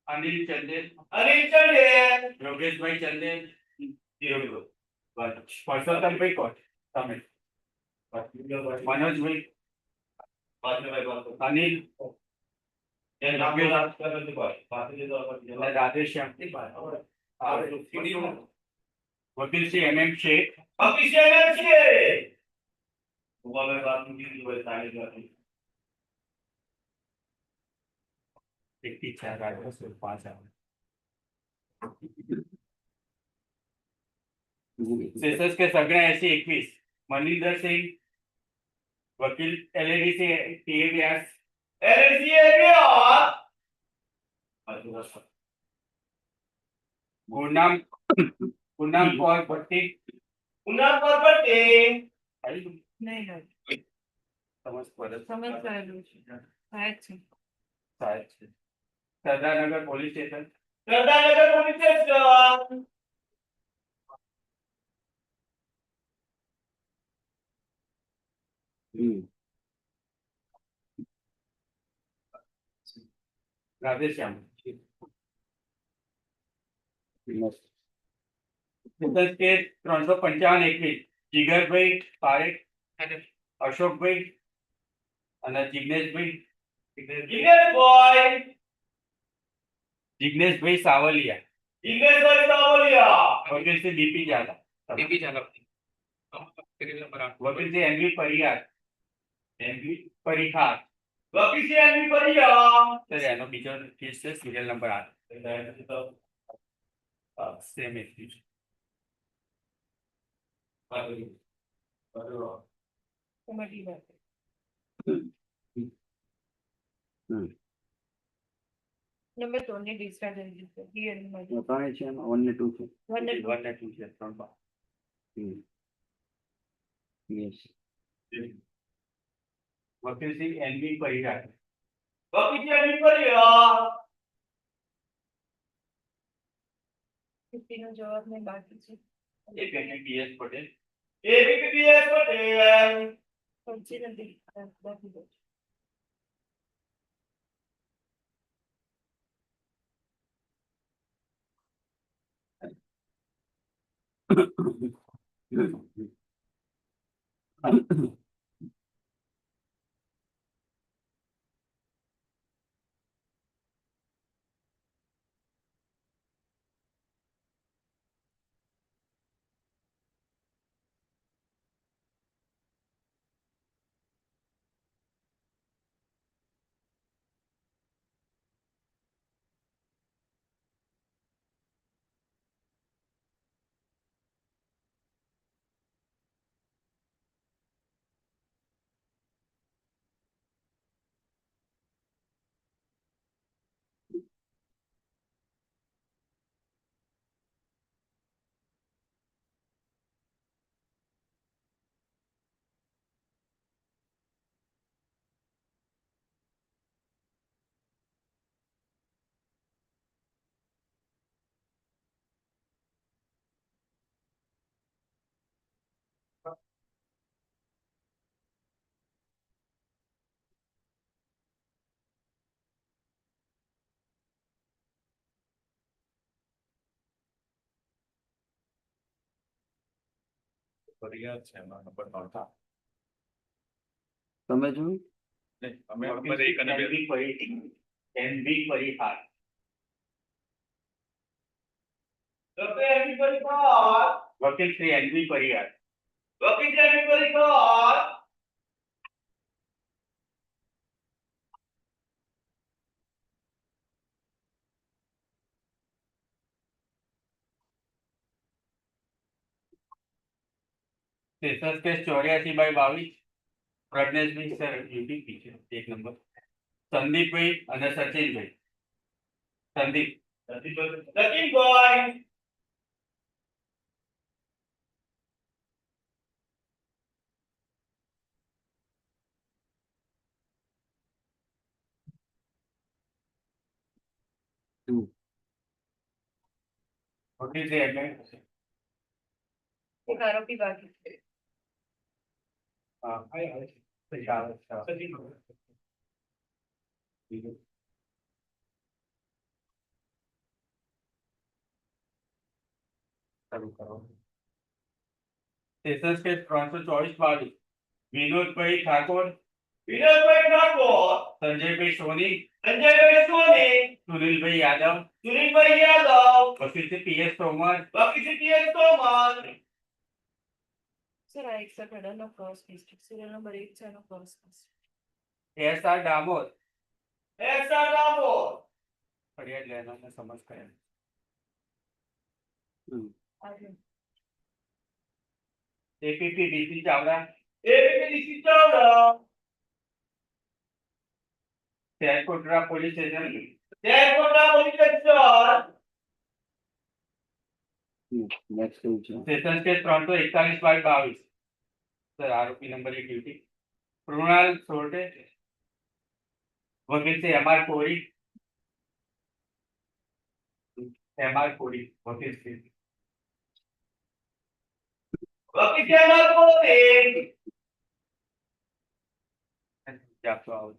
अनिल चंदेल, योगेश भाई चंदेल, परसोत्तम भाई कौन तमिल, मनोज भाई, अनिल, राधेश्याम, वकील श्री MM शेख, सेसस के सगळे 80-21 मनिंदर सिंह, वकील LADC TABS, गुरनाम गुरनाम कौर भट्टी, नहीं समझ सरदारनगर पुलिस स्टेशन, राधेश्याम, सेसस के 355-21 जिगर भाई पारेख, अशोक भाई અને जिग्नेश भाई सावलिया, वकील से DP जाला, वकील से NV परिहार, सर એનો બીજો કેસ છે serial number 8 same active number 2 ने डिस्चार्ज है ये नंबर बताए છે 1 ને 2 છે 1 ને 2 છે 3 બાર यस वकील श्री NV परिहार, तीनों जवाब में बाकी है ABPS पटेल, कौन-सी नदी बाकी है પરિહાર છે એમાં નંબર 3 था તમે જોયું नहीं हमें नंबर 1 અને 2 NV परिहार वकील श्री NV परिहार, सेसस के 84/22 प्रज्ञेश भाई सर यूपी पीछे 1 नंबर संदीप भाई અને સચિન ભાઈ, संदीप वकील श्री MM एक आरोपी बाकी है શરૂ કરો. સેશન્સ કેસ 324/22 વિનોદભાઈ ઠાકોર, વિનોદભાઈ ઠાકોર, સંજયભાઈ સોની, સંજયભાઈ સોની, સુનિલભાઈ યાદવ, સુનિલભાઈ યાદવ, વકીલ શ્રી PS તોમર, વકીલ Shri PS Tomar, Sir, I accept order of first district, serial number 8, son of first district. SR Damor, SR rawal, ફરિયાદ લેનારને સમજ કરે. Arvind. APP DC Chavda, APPDC Chavda, Sherkotra police station, Sherkotra police station, next કેવું છે? સેશન્સ કેસ 341/22 સર આરોપી નંબર 1 ડ્યુટી કૃણાલ સોરटे, વકીલ Shri MR કોરી, MR કોરી વકીલ શ્રી વકીલ શ્રી MR કોરી, આપતો આવો.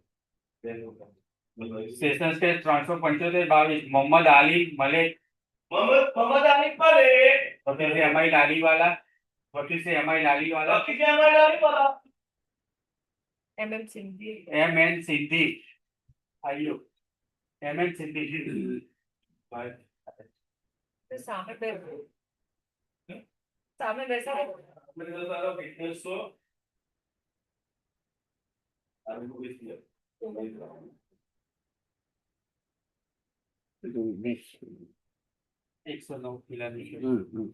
સેશન્સ કેસ 375/22 મોહમ્મદ આલી મલેક, મોહમ્મદ અલી મલેક, વકીલ શ્રી MI લાલીવાલા, વકીલ શ્રી MI લાલીવાલા, વકીલ Shri MR લાલીવાલા, MM Sindhi. MN સિદ્ધિ, આયો MN સિદ્ધિ. તો સામે બેસા નેક્સ્ટ. 109 કિલોની. હમ.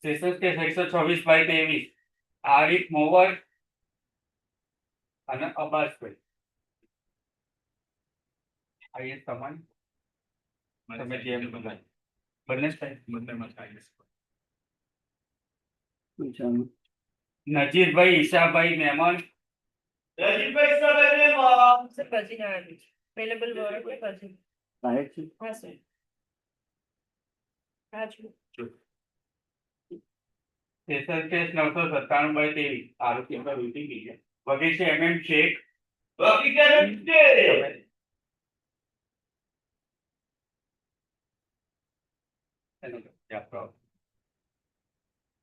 સેશન્સ કેસ 124/23 આરિફ મોવર અને અબ્બાસભાઈ. આઈએસ સમાન તમે જેમ બધાય બંને સાઈડ બંનેમાં આઈએસ. શું છે આનું? નજીરભાઈ ઈશાભાઈ મહેમાન, રજીભાઈ સાહેબ મહેમાન, Sir, cousin Arvind. Available word for cousin. સાહેબ છે? हाँ sir. Raju. સેશન્સ કેસ 997/23 આરોપી પર ઉલટી ગઈ છે. વકીલ છે MM શેખ, વકીલ Shri MM Sheikh,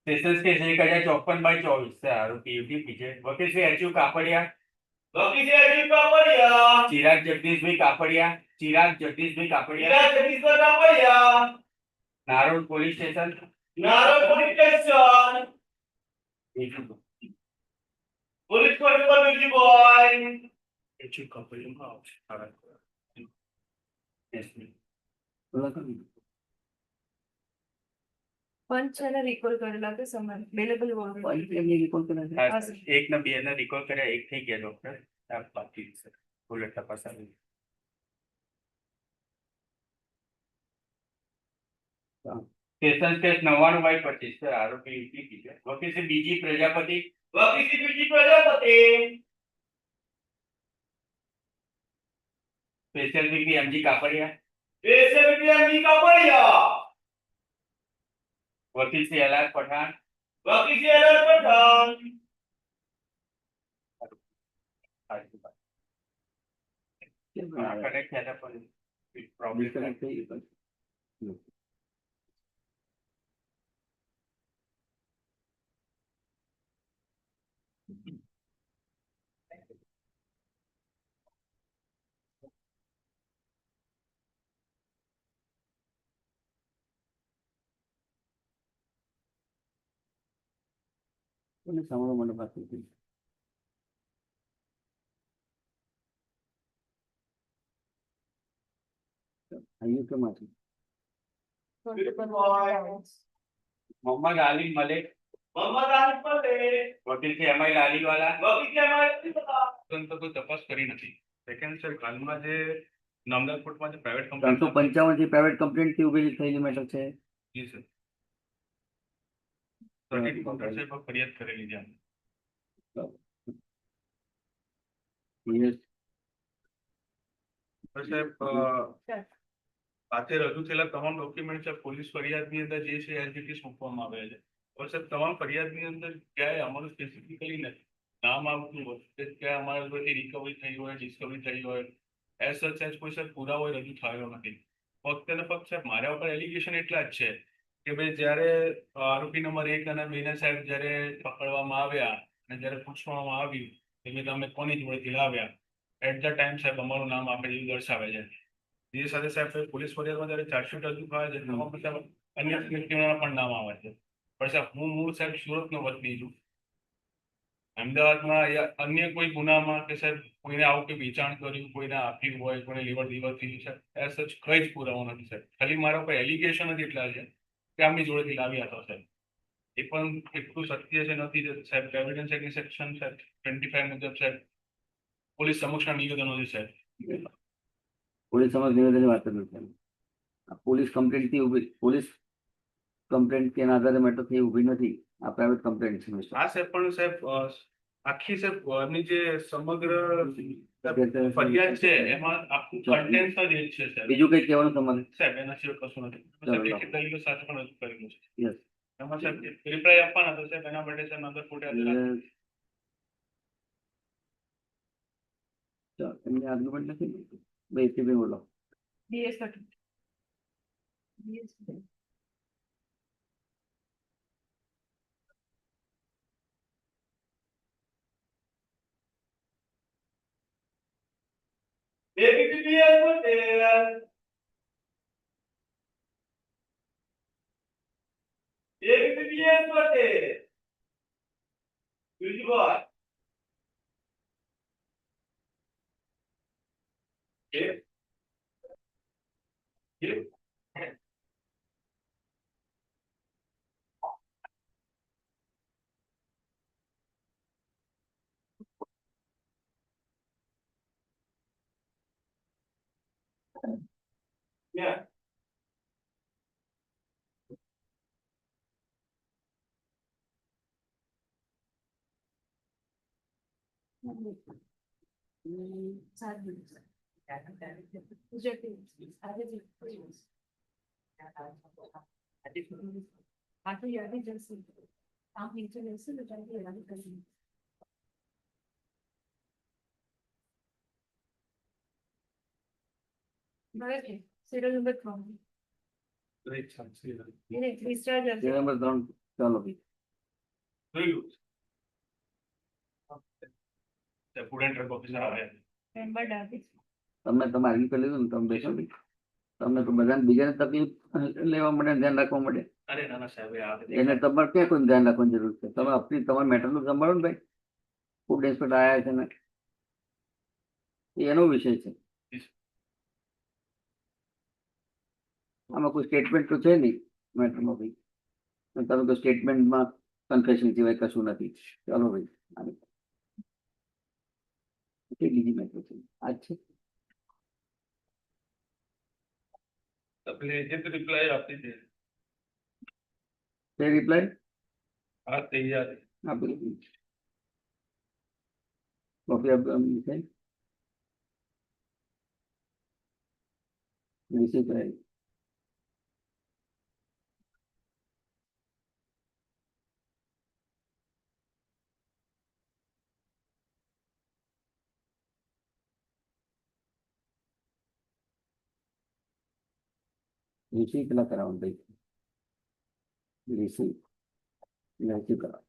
sessions case 1054/24 છે આરોપી UTP છે. વકીલ શ્રી HU કાપડિયા, વકીલ Shri Ajit Kapadia, Chirag Jagdishbhai Kapadia, Chirag Jagdishbhai Kapadia, Ira Jagdishbhai Kapadia, Narol police station. Narol police station, police constable Vijaybhai, HU Kapadia આવશે. બોલો તમે. पंच है ना रिकॉल करेला के समय अवेलेबल वर्ड. પોઈન્ટ એમને રિકોલ કરે છે. હા, સર. એક ને બે ને રિકોલ કર્યા, એક થઈ ગયા ડોક્ટર. આ બાકી છે સર. બુલેટ તપાસ આવી. સેશન્સ કેસ 99/25 સર આરોપી UTP છે. વકીલ શ્રી બીજી પ્રજાપતિ, વકીલ Shri BG Prajapati, special VP MG Kapadia, SMPMG Kapadia, વકીલ શ્રી LR પઠાણ, વકીલ શ્રી LR પઠાણ, કેમ બનાવે? કનેક્ટ થયા હતા પણ પ્રોબ્લેમ ડિસ્કનેક્ટ થઈ ગયું પછી. કોને સાંભળવા માટે વાત કરી? અહીંયા કેમાંથી? મોહમ્મદ આલી મલેક, મોહમ્મદ આલી મલેક, વકીલ શ્રી MI લાલીવાલા. વકીલ શ્રી MR લાલીવાલા, તો કોઈ તપાસ કરી નથી. સેકન્ડ સર હાલમાં જે નામદાર કોર્ટમાં જે પ્રાઇવેટ 355 થી પ્રાઇવેટ કમ્પ્લેન્ટ થી ઉભી થયેલી મેટર છે. જી સર સર્કિટ કાઉન્ટર સાહેબ પર ફરિયાદ કરેલી છે. Yes. સર સાહેબ સાથે રજૂ થયેલા તમામ ડોક્યુમેન્ટ છે પોલીસ ફરિયાદની અંદર જે છે એઝ ઇટ ઇઝ મૂકવામાં આવ્યા છે. और सर તમામ ફરિયાદની અંદર ક્યાંય અમારું સ્પેસિફિકલી નથી નામ આવતું હોય કે ક્યાં અમારા જોડેથી રિકવરી થઈ હોય ડિસ્કવરી થઈ હોય એઝ સચ એઝ કોઈ સર પુરાવો રજૂ થયો નથી. ફક્ત ને ફક્ત સાહેબ મારા ઉપર એલિગેશન એટલા જ છે કે ભાઈ જ્યારે આરોપી નંબર 1 અને 2 ને સાહેબ જ્યારે પકડવામાં આવ્યા અને જ્યારે પૂછવામાં આવ્યું કે ભાઈ તમે કોની જોડેથી લાવ્યા, એટ ધ ટાઈમ સાહેબ અમારું નામ આપે એવું દર્શાવે છે. એ સાથે સાહેબ પોલીસ ફરિયાદમાં જ્યારે ચાર્જશીટ રજૂ થાય છે તેમાં પણ સાહેબ અન્ય વ્યક્તિઓના પણ નામ આવે છે. પણ સાહેબ હું મૂળ સાહેબ સુરતનો વતની છું. અમદાવાદમાં યા અન્ય કોઈ ગુનામાં કે સાહેબ કોઈને આવું કે વેચાણ કર્યું, કોઈને આપ્યું હોય, કોઈને લેવડ દેવડ થઈ સાહેબ એઝ સચ કઈ જ પુરાવો નથી સાહેબ. ખાલી મારા પર એલિગેશન જ એટલા છે કે આમની જોડેથી લાવ્યા હતા સાહેબ. એ પણ એટલું સત્ય છે નથી જે સાહેબ એવિડન્સ એક્ટ સેક્શન સાહેબ 25 મુજબ સાહેબ પોલીસ સમક્ષના નિવેદનો છે સાહેબ. પોલીસ સમજ નિવેદનની વાત કરી છે. આ પોલીસ કમ્પ્લેન્ટથી ઊભી, પોલીસ કમ્પ્લેન્ટ કે એના આધારે મેટર થઈ ઊભી નથી. આ પ્રાઇવેટ કમ્પ્લેન્ટ છે મિસ્ટર. હા સાહેબ, પણ સાહેબ આખી સાહેબ એમની જે સમગ્ર ફરિયાદ છે એમાં આખું કન્ટેન્ટ જ એ જ છે સાહેબ. બીજું કંઈ કહેવાનું તમારે? સાહેબ એના સિવાય કશું નથી. ચાલો. સાહેબ લેખિત દલીલો સાથે પણ રજૂ કરેલું છે. યસ. એમાં સાહેબ રિપ્લાય આપવાના તો સાહેબ એના માટે સાહેબ અંદર ફોટો એમને આર્ગ્યુમેન્ટ નથી. ભાઈ એથી બોલો. DS 30. DS 30. ABPPS Patel. ABPPS Patel. Beauty boy. Yeah. Yeah. Yeah. આટલું યાદ જશે આમ નીચે લેશે ને ત્યારે યાદ કરશે. બરાબર છે. serial number 3. એને discharge હશે. serial number 3. ચાલો ભાઈ. જોયું ફૂડ એન્ડ ડ્રગ ઓફિસર આવ્યા. Member David. તમે આર્ગ્યુ કરી લીધું ને, તમે બેસો ભાઈ. તમને તો બધાને બીજાને તકલીફ લેવા માટે, ધ્યાન રાખવા માટે. અરે નાના સાહેબ એને તમારે ક્યાં કોઈ ધ્યાન રાખવાની જરૂર છે? તમે આપણી તમારા મેટરનું સંભાળો ને ભાઈ. ફૂડ ઇન્સ્પેક્ટર આવ્યા છે ને, એ એનો વિષય છે. આમાં કોઈ સ્ટેટમેન્ટ તો છે નહીં મેટરમાં ભાઈ. તમે કોઈ સ્ટેટમેન્ટમાં કન્ફેશન સિવાય કશું નથી. ચાલો ભાઈ. બીજી મેટર છે આજ છે. એટલે જે રિપ્લાય આપી દે. તે રિપ્લાય હા તૈયાર. આપી દીધી. કોપી છે રિસીવ કરાવી. રિસીવ પેલા કરાવવાનું ભાઈ. રિસીવ કરાવો.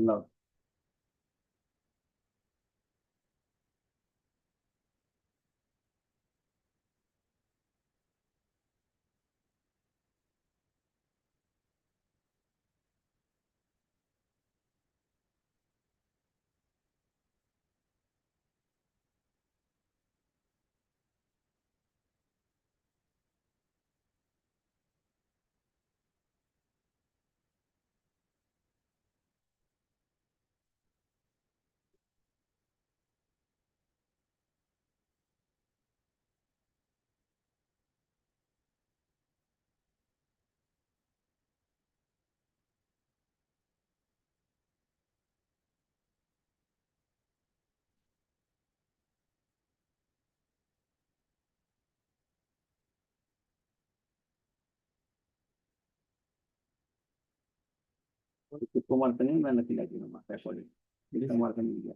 લવ. किसको मारते नहीं मैं नहीं लगी ना मारता है मारता नहीं गया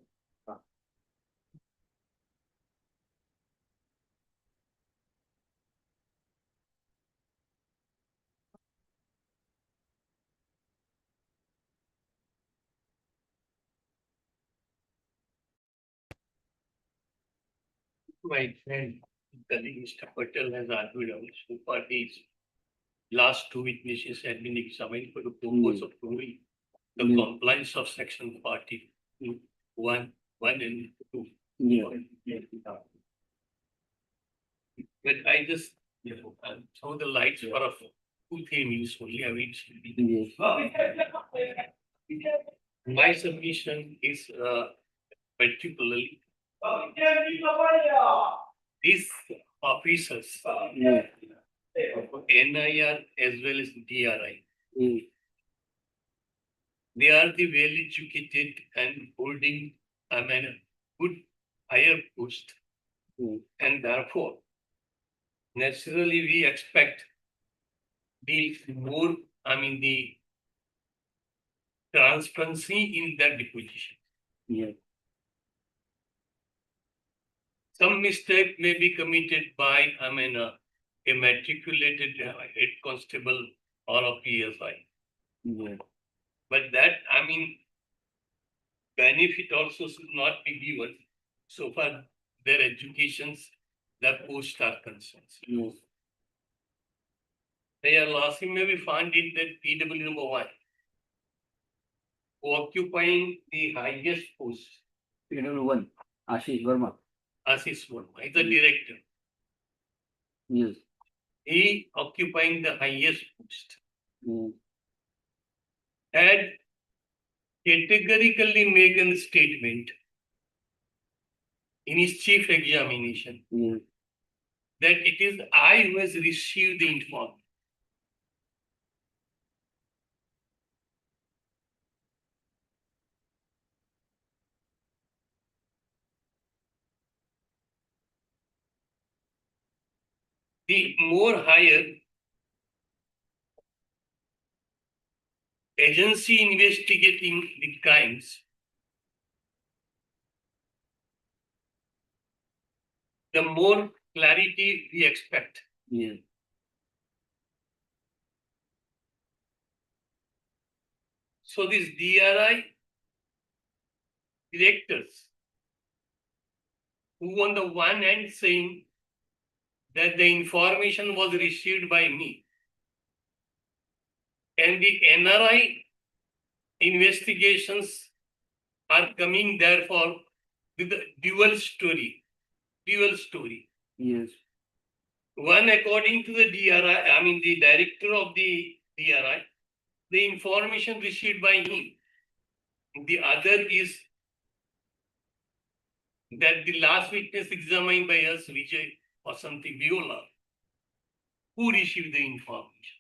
My friend, colleague Mr. Patel has argued on so far these last two witnesses had been examined for the purpose of proving the Mm. compliance of section 41, 1 and 2. Yeah. But I just throw the lights for a 2-3 minutes only. I mean, Yes. my submission is particularly these officers, Yeah. NIR as well as DRI, Mm. they are the well educated and holding a good higher post, Mm. and therefore naturally we expect the more, the transparency in their deposition. Yeah. Some mistake may be committed by, a matriculated head constable or a PSI. Yeah. But that, benefit also should not be given so far their educations, their posts are concerned. Yes. They are lastly may be found in that PW number 1, who occupying the highest post, PW1 Ashish Verma. Assis Verma, is the director. Yes. He occupying the highest post Mm. had categorically made a statement in his chief examination Yes. that it is I who has received the information. The more higher agency investigating the crimes, the more clarity we expect. Yes. So these DRI directors, who on the one hand saying that the information was received by me, and the NRI investigations are coming therefore with a dual story. Yes. One, according to the DRI, the director of the DRI, the information received by him. The other is that the last witness examined by us, Vijay or something, Viola, who received the information.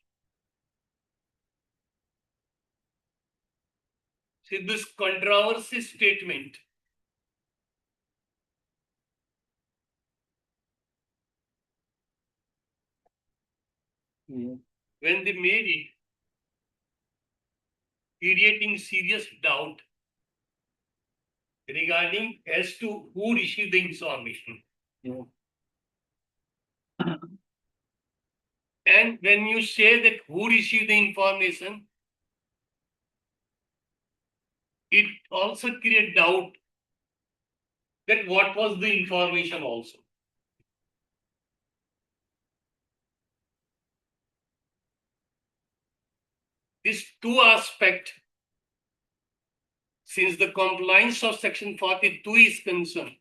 See, this controversy statement Yes. when they made it, creating serious doubt regarding as to who received the information. Yeah. And when you say that who received the information, it also creates doubt that what was the information also. These two aspects, since the compliance of section 42 is concerned,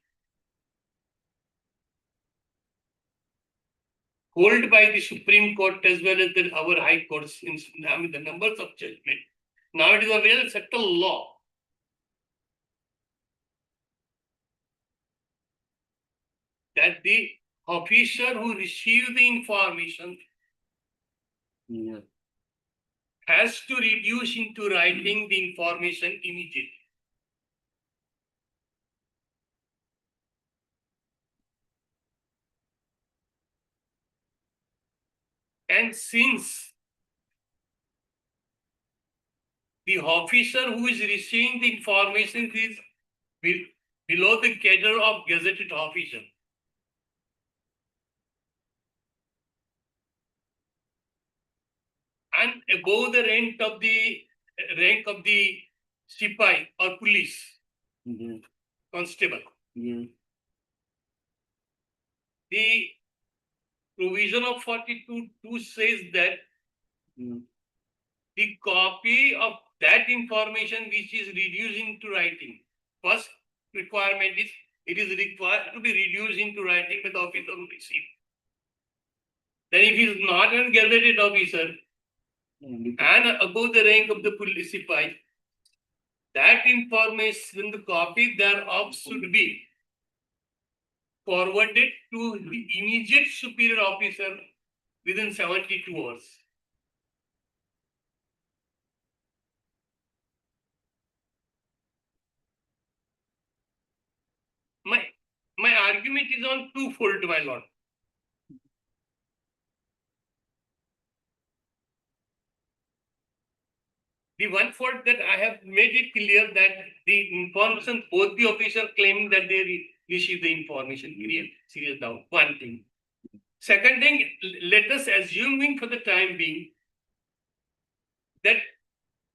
held by the Supreme Court as well as our High Courts, the numbers of judgment. Now it is a well settled law that the officer who received the information Yes. has to reduce into writing the information immediately. And since the officer who is receiving the information is below the cadre of gazetted officer. And above the rank of the Sipai or police Yes. constable. Yes. The provision of 42(2) says that Yes. the copy of that information which is reduced into writing. First requirement is it is required to be reduced into writing by the officer who received. Then if he is not a gazetted officer and above the rank of the police sipai, that information, the copy thereof should be forwarded to the immediate superior officer within 72 hours. My argument is on twofold, my lord. The one fault that I have made it clear that the information, both the officer claiming that they received the information, serious doubt. One thing. Second thing, let us assuming for the time being that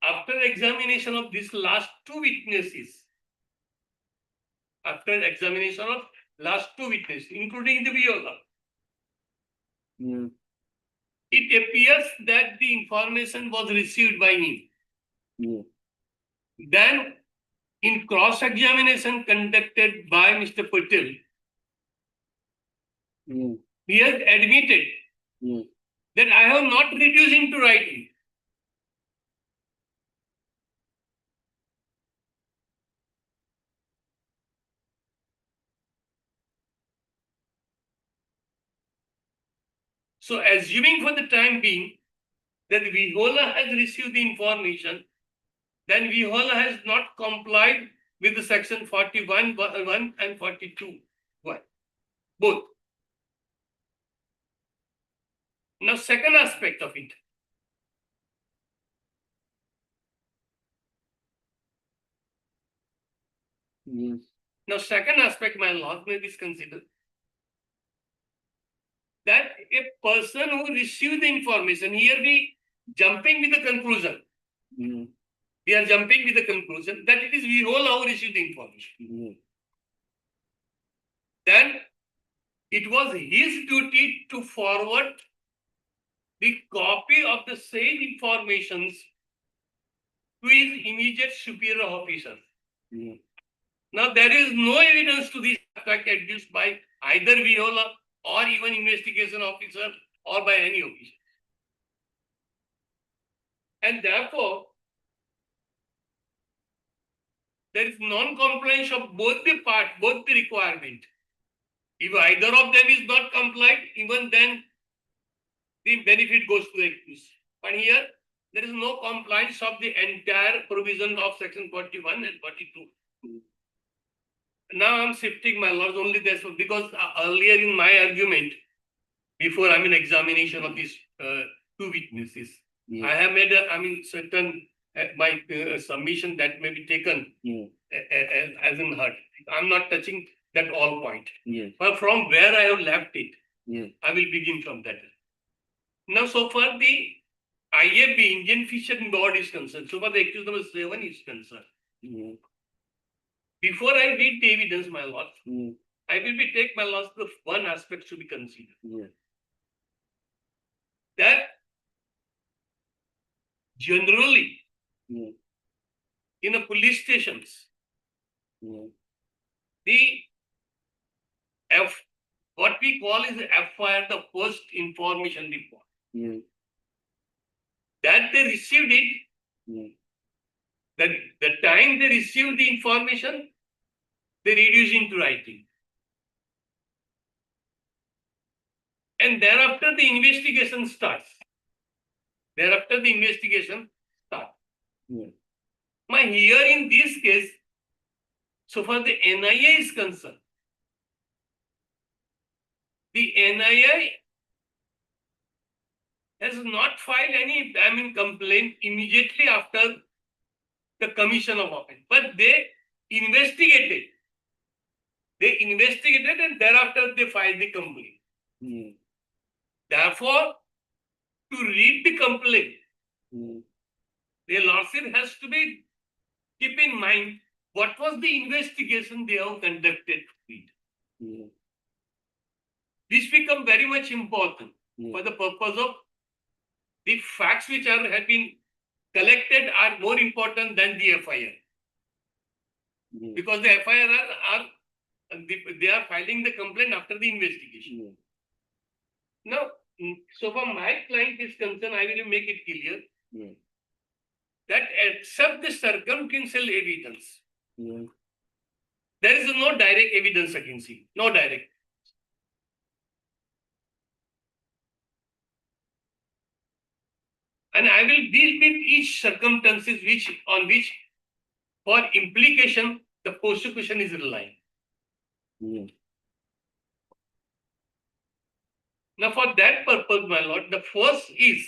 after examination of these last two witnesses, including the viola, Yes. it appears that the information was received by him. Yes. Then, in cross-examination conducted by Mr. Patel, Yes. he has admitted Yes. that I have not reduced into writing. So, assuming for the time being that Vihola has received the information, then Vihola has not complied with the section 41(1) and 42(1), both. Now, second aspect of it. Yes. Now, second aspect, my lord, may be considered that a person who received the information, here we jumping with the conclusion. Yes. We are jumping with the conclusion that it is Vihola who received the information. Yes. Then it was his duty to forward the copy of the said informations to his immediate superior officer. Yes. Now, there is no evidence to this effect adduced by either Vihola or even investigation officer or by any officer. And therefore, there is non-compliance of both the requirement. If either of them is not complied, even then the benefit goes to the accused. But here, there is no compliance of the entire provision of section 41 and 42. Now I'm shifting, my lords, only this one, because earlier in my argument, before examination of these two witnesses, Yes. I have made certain my submission that may be taken Yes. as in heard. I'm not touching that all point. Yes. But from where I have left it, Yes. I will begin from that. Now, so far the IAB, Indian Fisheries Board is concerned, so far the accused number 7 is concerned. Yes. Before I read the evidence, my lord, Yes. I will be take my lord the one aspect to be considered. Yes. That generally Yes. in a police stations, Yes. the what we call is the FIR, the first information report, Yes. that they received it, Yes. that the time they received the information, they reduce into writing. And thereafter the investigation starts. Yes. Here in this case, so far the NIA is concerned, the NIA has not filed any complaint immediately after the commission of offense, but they investigated. They investigated and thereafter they filed the complaint. Yeah. Therefore, to read the complaint, Yeah. the lordship has to be keep in mind what was the investigation they have conducted. Yeah. This become very much important Yeah. for the purpose of the facts which have been collected are more important than the FIR, Yeah. because the FIR they are filing the complaint after the investigation. Yeah. Now, so far my client is concerned, I will make it clear Yeah. that except the circumstantial evidence, Yeah. there is no direct evidence against him. No direct. And I will deal with each circumstances on which for implication the prosecution is relying. Yeah. Now, for that purpose, my lord, the first is,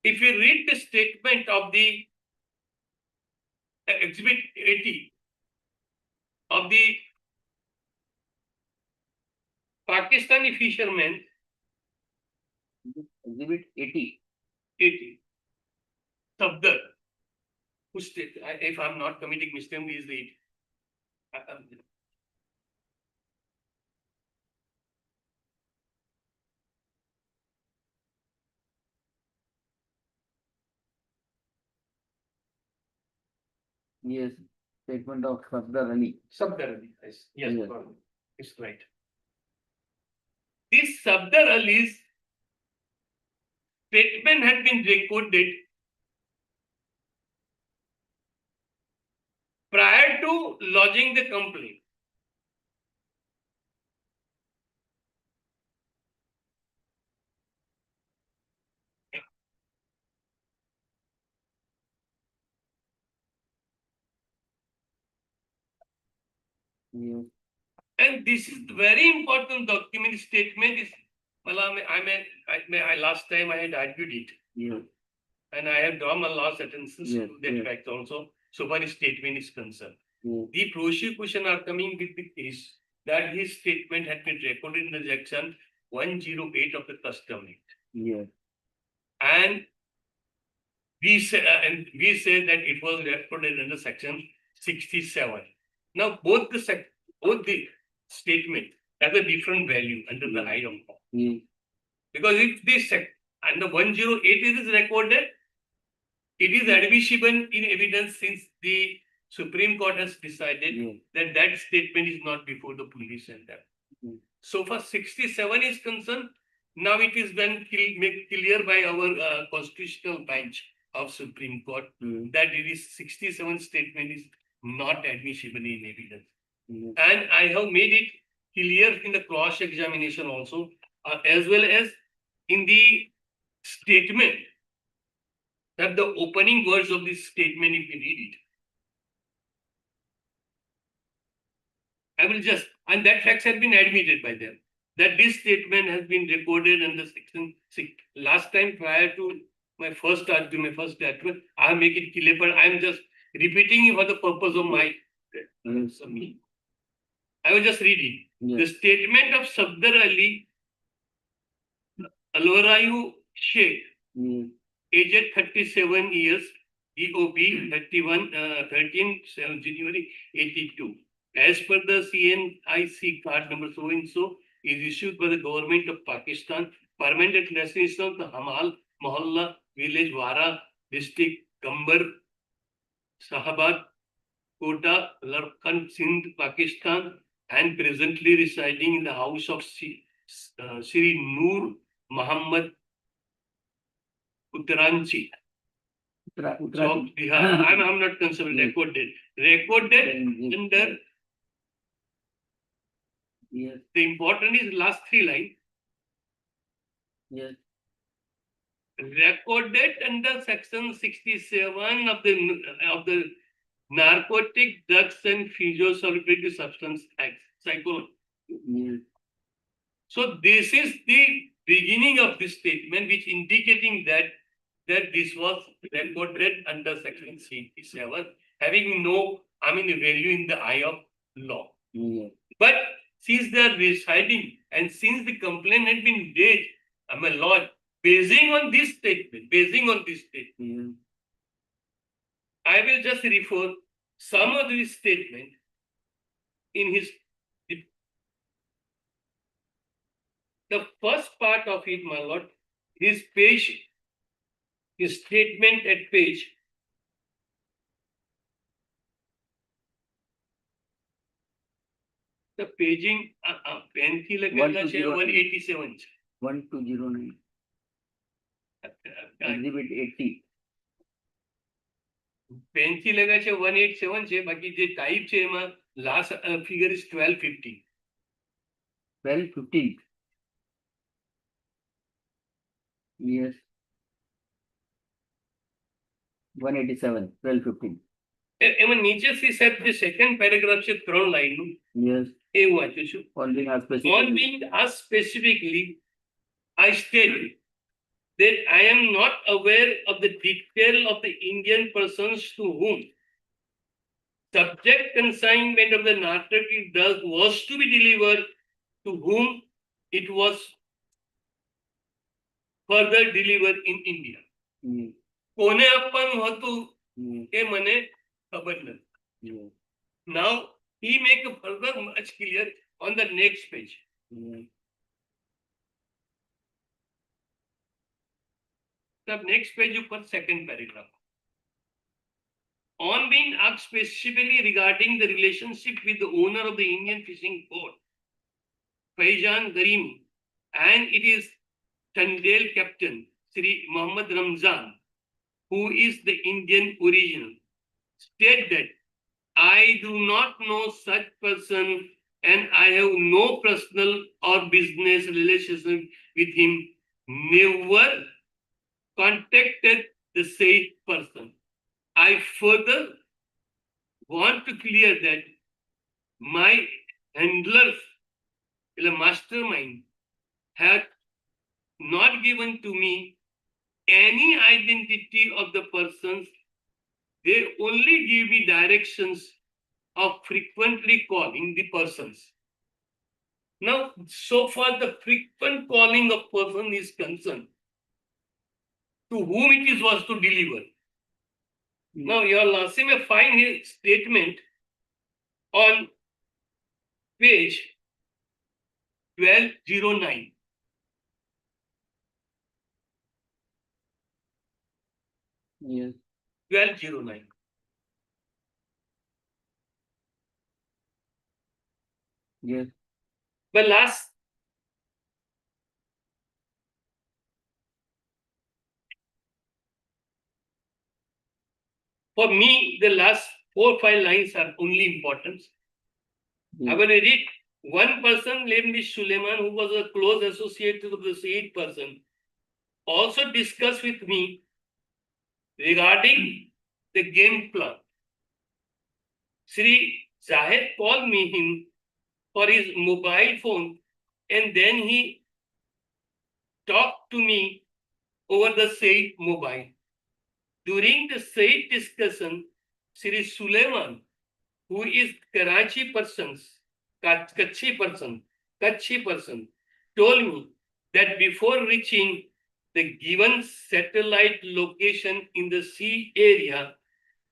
if you read the statement of the Exhibit 80 of the Pakistani fishermen, Exhibit 80. 80, Sabdar, who state, if I'm not committing mistake, is the 80. Yes. Statement of Safdar Ali. Sabdar Ali, yes, Yes. it's right. This Sabdar Ali's statement had been recorded prior to lodging the complaint. Yeah. And this is very important document. Statement is, well, last time I had argued it, Yeah. and I have drawn my last sentences Yes, to that yes. fact also. So far his statement is concerned. Yeah. The prosecution are coming with the case that his statement had been recorded in the section 108 of the Custom Act. Yeah. And we say that it was recorded under section 67. Now both the statement has a different value under the eye of law. Yeah. Because if this under 108 is recorded, it is admissible in evidence since the Supreme Court has decided Yeah. that that statement is not before the police center. Mm. So far 67 is concerned, now it is then made clear by our constitutional bench of Supreme Court Mm. that it is 67 statement is not admissible in evidence. Yeah. And I have made it clear in the cross-examination also, as well as in the statement, that the opening words of this statement, if you read it, I will just, and that facts have been admitted by them, that this statement has been recorded under section 6. Last time, prior to my first argument, I make it clear, but I'm just repeating it for the purpose of my Yes. I will just read it. Yeah. The statement of Sabdar Ali Alwarayu Sheikh, Yeah. aged 37 years, EOB 13 January 82. As per the CNIC card number so and so is issued by the government of Pakistan, permanent residence of the Hamal Mohalla village, Wara district, Kambar, Sahabad, Kota, Larkan, Sindh, Pakistan, and presently residing in the house of Sri Noor Muhammad Uttaranchi. So, I'm not concerned. Recorded under. Yes. The important is last 3 lines. Yes. Recorded under section 67 of the Narcotic Drugs and Physiotherapeutic Substance Act. Yes. So this is the beginning of this statement, which indicating that that this was recorded under section 87, having no, value in the eye of law. Yes. But since they are residing and since the complaint had been raised, lodged, basing on this statement, Yes. I will just refer some of this statement in the first part of it, my lord, his statement at page the paging pen થી લગાવેલા છે 187 છે 1209. Exhibit 80. Pen થી લગાવે છે 187 છે બાકી જે ટાઈપ છે એમાં લાસ્ટ ફિગર ઇઝ 1250 1215. Yes. 187. 1215. એમાં નીચે સાહેબ જે સેકન્ડ પેરેગ્રાફ છે 3 લાઈનનું Yes. એ હું વાંચું છું. On being asked On specifically. being asked specifically, I state that I am not aware of the detail of the Indian persons to whom subject consignment of the narcotic drug was to be delivered, to whom it was further delivered in India. Yes. કોને આપવાનું હતું Yes. એ મને ખબર નથી. Yes. Now he make a further much clear on the next page. Yes. The next page upper second paragraph. On being asked specifically regarding the relationship with the owner of the Indian fishing boat, Faizan Garimi, and it is Chandel captain, Sri Muhammad Ramzan, who is the Indian original, state that I do not know such person and I have no personal or business relationship with him, never contacted the said person. I further want to clear that my handlers, the mastermind, had not given to me any identity of the persons. They only give me directions of frequently calling the persons. Now, so far the frequent calling of person is concerned, to whom it is was to deliver. Now, your lordship may find his statement on page 1209. Yes. 1209. Yes. The last for me, the last 4 or 5 lines are only important. I will read one person named Suleiman, who was a close associate of the said person, also discussed with me regarding the game plan. Sri Zahid called me him for his mobile phone and then he talked to me over the said mobile. During the said discussion, Sri Suleiman, who is Karachi Kutchi person, told me that before reaching the given satellite location in the sea area,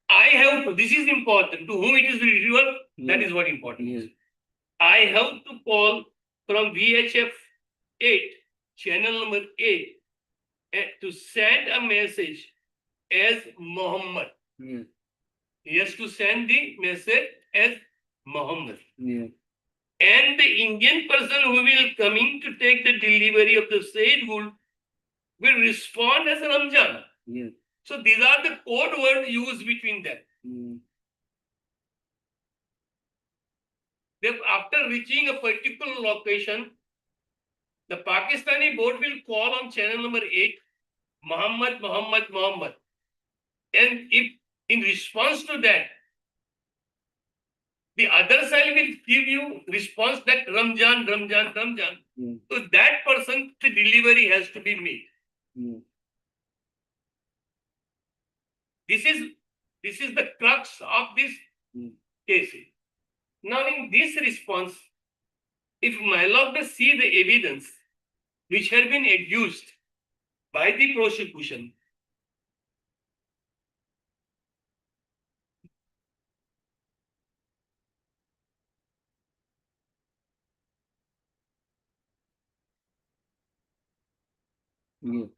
I have to, this is important, to whom it is revealed, that is what important is. Yes. I have to call from VHF 8, channel number 8, to send a message as Muhammad. Yes. He has to send the message as Muhammad. Yes. And the Indian person who will coming to take the delivery of the said wool will respond as Ramzan. Yes. So these are the code words used between them. After reaching a particular location, the Pakistani boat will call on channel number 8, Muhammad. And if in response to that, the other side will give you response that Ramzan. So that person, the delivery has to be made. This is the crux of this case. Now, in this response, if my lord does see the evidence which had been adduced by the prosecution, Yes.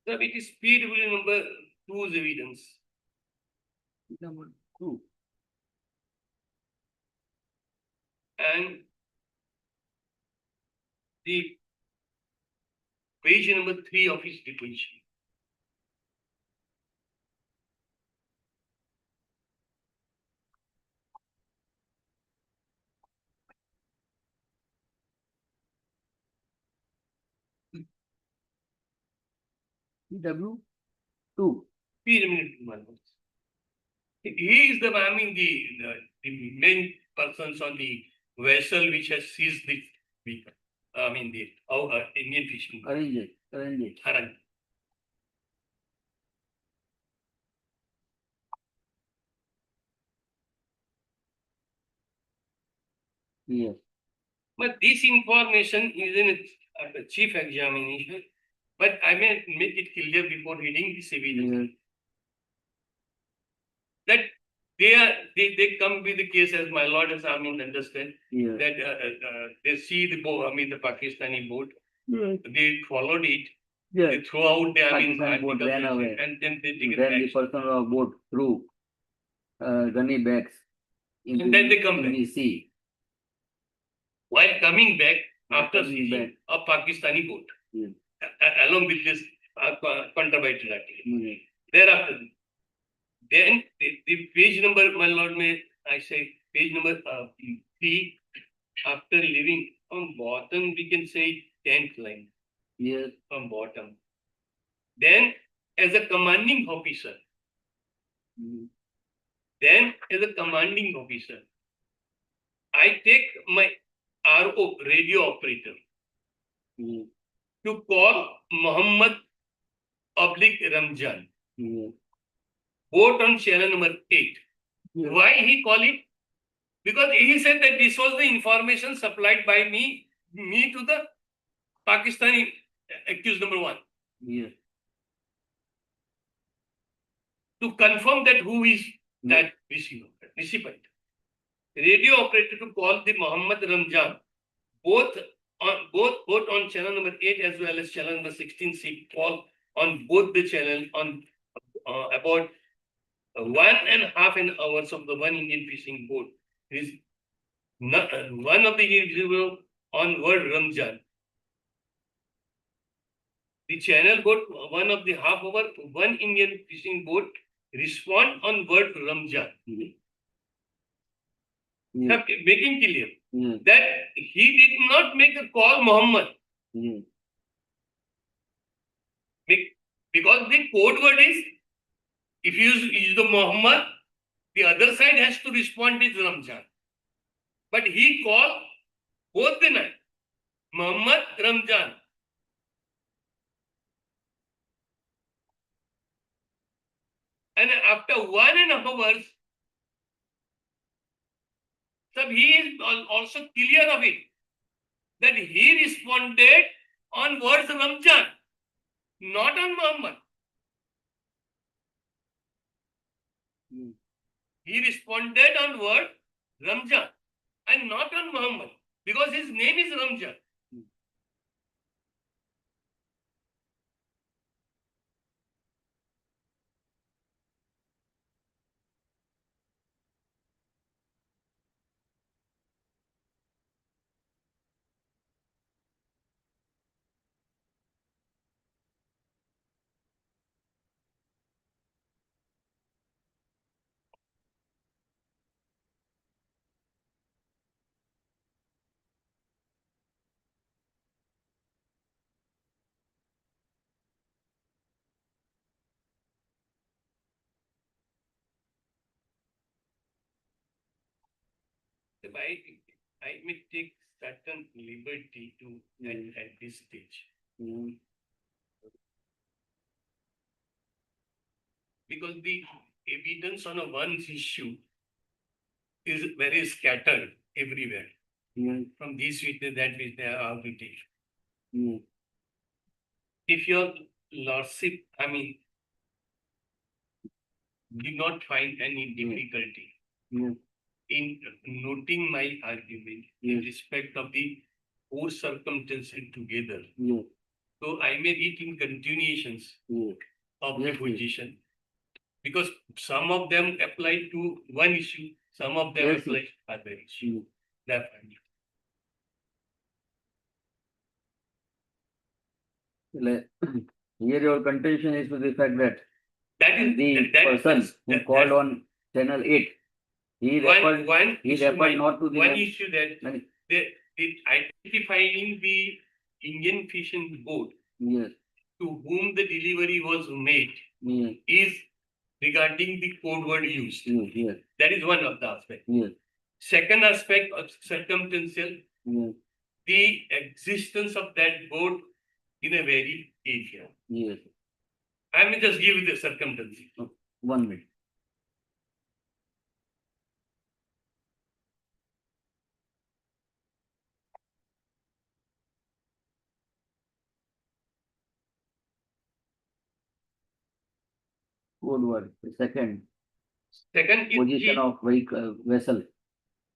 sir, it is PW number 2's evidence. Number 2. And the page number 3 of his deposition. PW 2. He is the, I mean, the main persons on the vessel which has seized the vehicle. I mean, the Indian fishing. Arrange. Haran. Yes. But this information is in a chief examination. But I may make it clear before reading this evidence that they come with the case, as my lord has, I mean, understand Yes. that they see the boat, I mean, the Pakistani boat, Yes. they followed it, Yes. they throw out the, I mean, Pakistani boat articles ran away. and then they take it Then the back. person of boat threw gunny bags into And then they come in back. the sea. While coming back after Coming seizing a Pakistani boat, Yes. along with this contraband article. Yes. Thereafter, then the page number, my lord, may I say page number 3, after leaving on bottom, we can say 10th line Yes. from bottom. Then, as a commanding officer, I take my RO, radio operator, Yes. to call Muhammad Ramjan, Yes. boat on channel number 8. Yes. Why he call it? Because he said that this was the information supplied by me to the Pakistani accused number 1. Yes. To confirm that who is that recipient. Radio operator to call the Muhammad Ramjan, both on channel number 8 as well as channel number 16C, call on both the channel on about 1.5 hours of the one Indian fishing boat. Is not, one of the individual on word Ramjan. The channel boat, one of the half hour, one Indian fishing boat respond on word Ramjan. Yes. Making clear Yes. that he did not make a call Muhammad. Yes. Because the code word is, if you use the Muhammad, the other side has to respond is Ramjan. But he called both the name, Muhammad Ramjan. And after 1.5 hours, so he is also clear of it, that he responded on words Ramjan, not on Muhammad. He responded on word Ramjan and not on Muhammad, because his name is Ramjan. I may take certain liberty to at this stage Mm. because the evidence on a one issue is very scattered everywhere. Mm. From this witness, that witness, our witness. Mm. If your lordship, I mean, did not find any difficulty Mm. in noting my argument in respect of the four circumstances together, Mm. so I may read in continuations Mm. of the Yes, yes. position because some of them apply to one issue, some of them Yes, apply yes. to other issue. Mm. Definitely. Like, here your contention is to the fact that That is the that- person who that- called that- on channel 8, he referred, one he issue, referred not to the one name. issue that Many- the identifying the Indian Fishing Board Yes, to whom the delivery was made yes, is regarding the code word used. yes, yes, That is one of the aspects. yes, Second aspect of circumstantial, yes, the existence of that board in a very area. yes. I may just give you the circumstances. 1 minute. Code word. The second, Second is position of vehicle, vessel.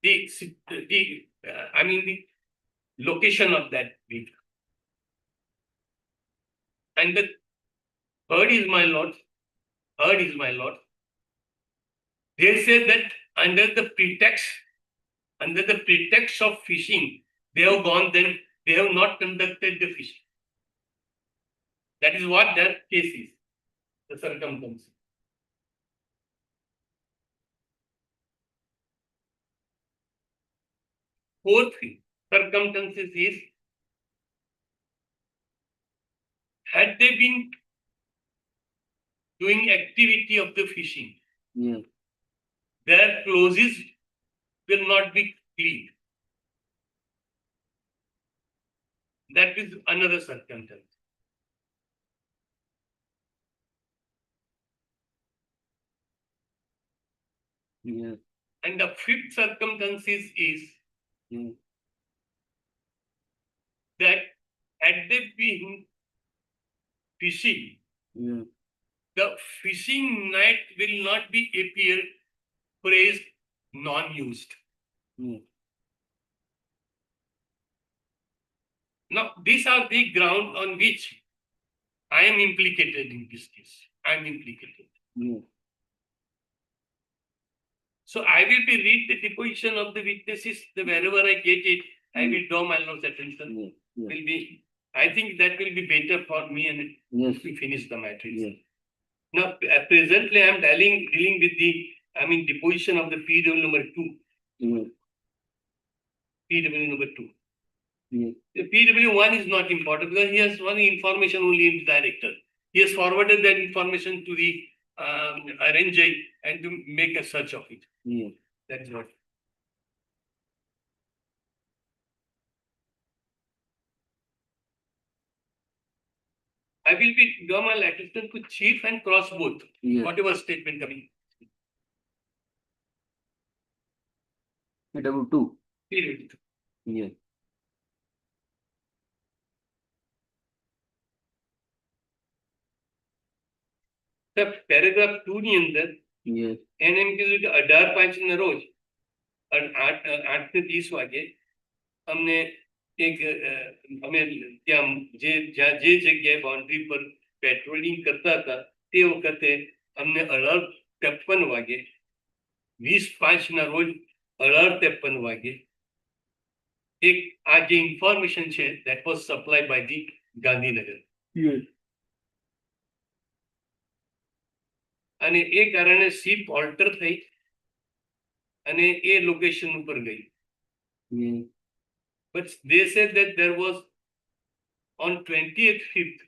the I mean the location of that vehicle. And the third is my lord. Third is my lord. They say that under the pretext of fishing, they have gone then, they have not conducted the fishing. That is what their case is, the circumstance. Fourth circumstances is, had they been doing activity of the fishing, Yes, their clothes will not be cleaned. That is another circumstance. yes, And the fifth circumstances is yes, that had they been fishing, yes, the fishing net will not be appear phrase non-used. yes. Now, these are the ground on which I am implicated in this case. I am implicated. Yes. So I will be read the deposition of the witnesses. Wherever I get it, I will draw my lord's attention. Yes, yes, Will be. I think that will be better for me and yes, to finish the matter. yes, Now, presently, I am dealing with the, deposition of the PW number 2. yes, PW number 2. yes, The PW1 is not important because he has one information only in the director. He has forwarded that information to the arranger and to make a search of it. yes. That is what. I will be draw my attention to chief and cross both. Yes. Whatever statement coming. PW2. Period. Yes, The paragraph 2 ની અંદર yes, એને એમ કીધું કે 18/5 ના રોજ 8:30 વાગે અમને એક અમે ત્યાં જે જગ્યાએ બાઉન્ડ્રી પર પેટ્રોલિંગ કરતા હતા તે વખતે અમને 18:53 વાગે 20/5 ના રોજ 18:53 વાગે એક આ જે ઇન્ફોર્મેશન છે that was supplied by the Gandhinagar. yes, અને એ કારણે શિપ ઓલ્ટર થઈ અને એ લોકેશન ઉપર ગઈ. yes, But they said that there was on 20th 5th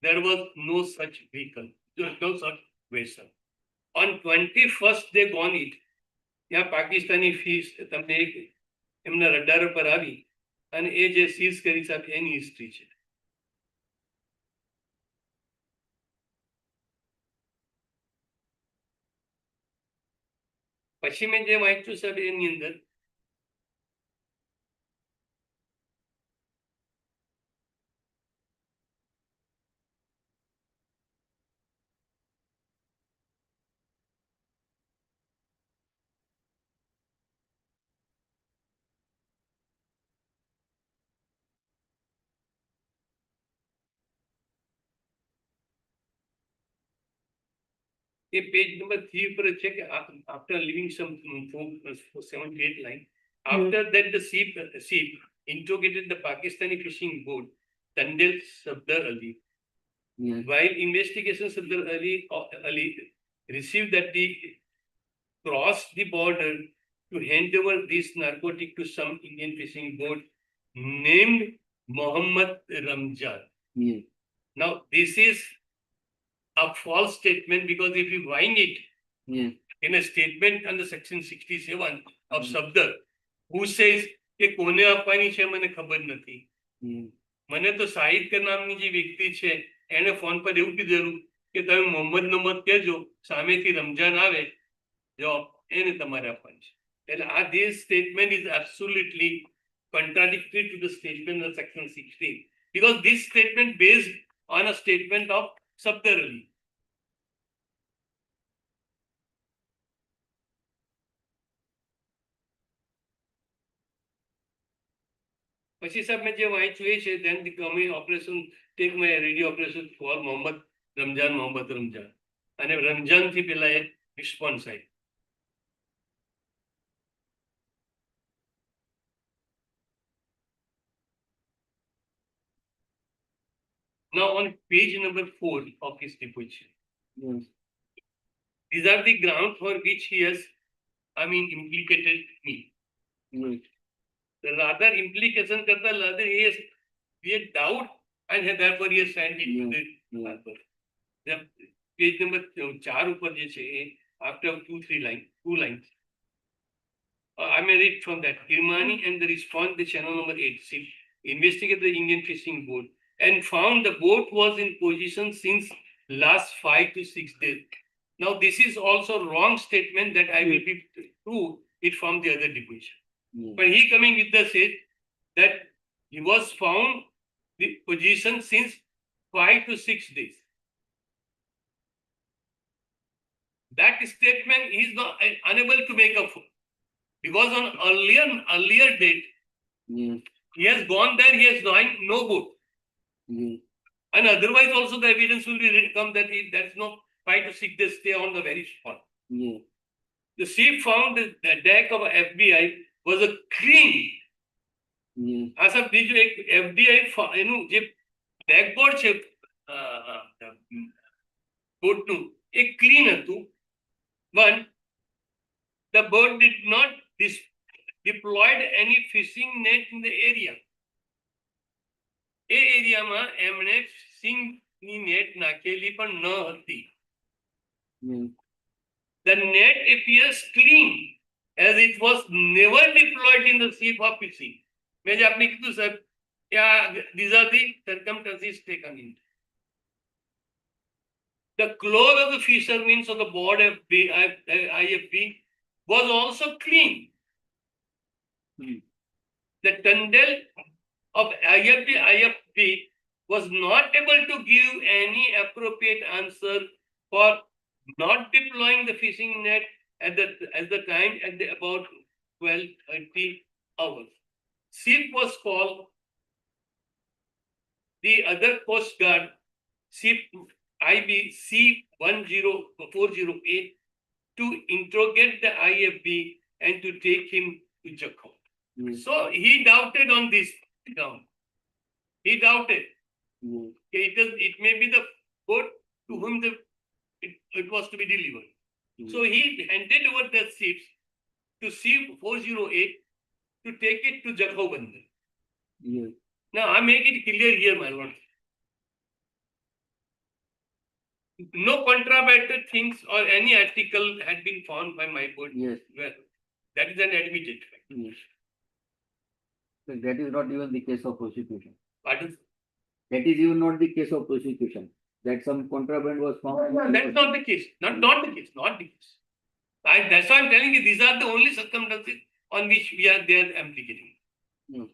there was no such vehicle, there was no such vessel. On 21st they gone it. ત્યાં Pakistani fees તમને એક એમના રડાર પર આવી અને એ જે સીઝ કરી સાહેબ એની હિસ્ટ્રી છે. પછી મેં જે વાંચ્યું સાહેબ એની અંદર એ પેજ નંબર 3 ઉપર છે કે after leaving some 7 to 8 line, after that the ship interrogated the Pakistani fishing boat Tandil Sabdar Ali. Yes. While investigation Sabdar Ali received that they crossed the border to hand over this narcotic to some Indian fishing boat named Mohammed Ramjan. Yes. Now this is a false statement because if you find it Yes. in a statement under section 67 of Sabdar, who says કે કોને આપવાની છે મને ખબર નથી. Yes. મને તો સાહિત્ય નામની જે વ્યક્તિ છે એને ફોન પર એવું કીધેલું કે તમે મોહમ્મદ નંબર કહેજો, સામેથી રમજાન આવે જવાબ એને તમારે આપવાની છે. એટલે આ this statement is absolutely contradictory to the statement of section 16 because this statement based on a statement of Sabdar Ali. પછી સાહેબ મેં જે વાંચ્યું એ છે then the coming operation take my radio operation for Mohammad Ramzan અને રમજાન થી પેલા એ રિસ્પોન્સ આવ્યો. Now on page number 4 of his deposition, Yes. these are the grounds for which he has, implicated me. Yes. The rather implication karta rather he has created doubt and therefore he has sent it to the paper. The page number 4 ઉપર જે છે એ after 2 lines. I may read from that. Kirmani and the response the channel number 8 investigated the Indian fishing boat and found the boat was in position since last 5 to 6 days. Now this is also wrong statement that I will be prove it from the other deposition. Yes. But he coming with the say that he was found the position since 5 to 6 days. That statement he is not unable to make up for because on earlier date Yes. he has gone there, he has joined no boat. Yes. And otherwise also the evidence will be come that there's no 5 to 6 days stay on the very spot. Yes. The ship found that the deck of FBI was a clean. Yes. આ સબ બીજું એક FBI એનું જે ડેકબોર્ડ છે બોટનું એ clean હતું. One, the boat did not deployed any fishing net in the area. એ એરિયામાં એમણે ફિશિંગની net નાખેલી પણ ન હતી. Yes. The net appears clean as it was never deployed in the ship of fishing. મેં જે આપને કીધું સાહેબ these are the circumstances taken in. The clothes of the fishermen of the board of IFB was also clean. The Tandel of IFB was not able to give any appropriate answer for not deploying the fishing net at the time at about 12:30 hours. Ship was called the other Coast Guard ship IBC 10408 to interrogate the IFB and to take him to Jakhau. Yes. So he doubted on this ground. He doubted. Yes. It may be the boat to whom it was to be delivered. So he handed over the ships to C408 to take it to Jakhau Bandar. Yes. Now I make it clear here, my lord. No contraband things or any article had been found by my boat. Yes. Well, that is an admitted fact. Yes. So that is not even the case of prosecution. Pardon? That is even not the case of prosecution. That some contraband was found. That's not the case. Not the case. Not the case. That's why I'm telling you, these are the only circumstances on which we are there implicating. Hmm.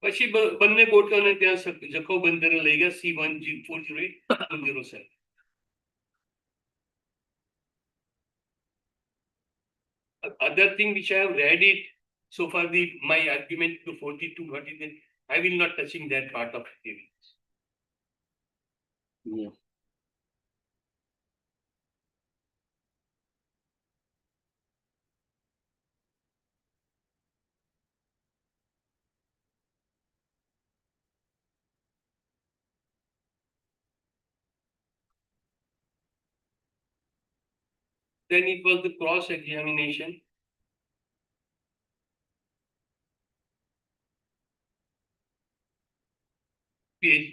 પછી બંને બોટોને ત્યાં જખો બંદરે લઈ ગયા C1408207. Other thing which I have read it so far, my argument to 42, 43, I will not touching that part of evidence. Yes. Then it was the cross examination. Page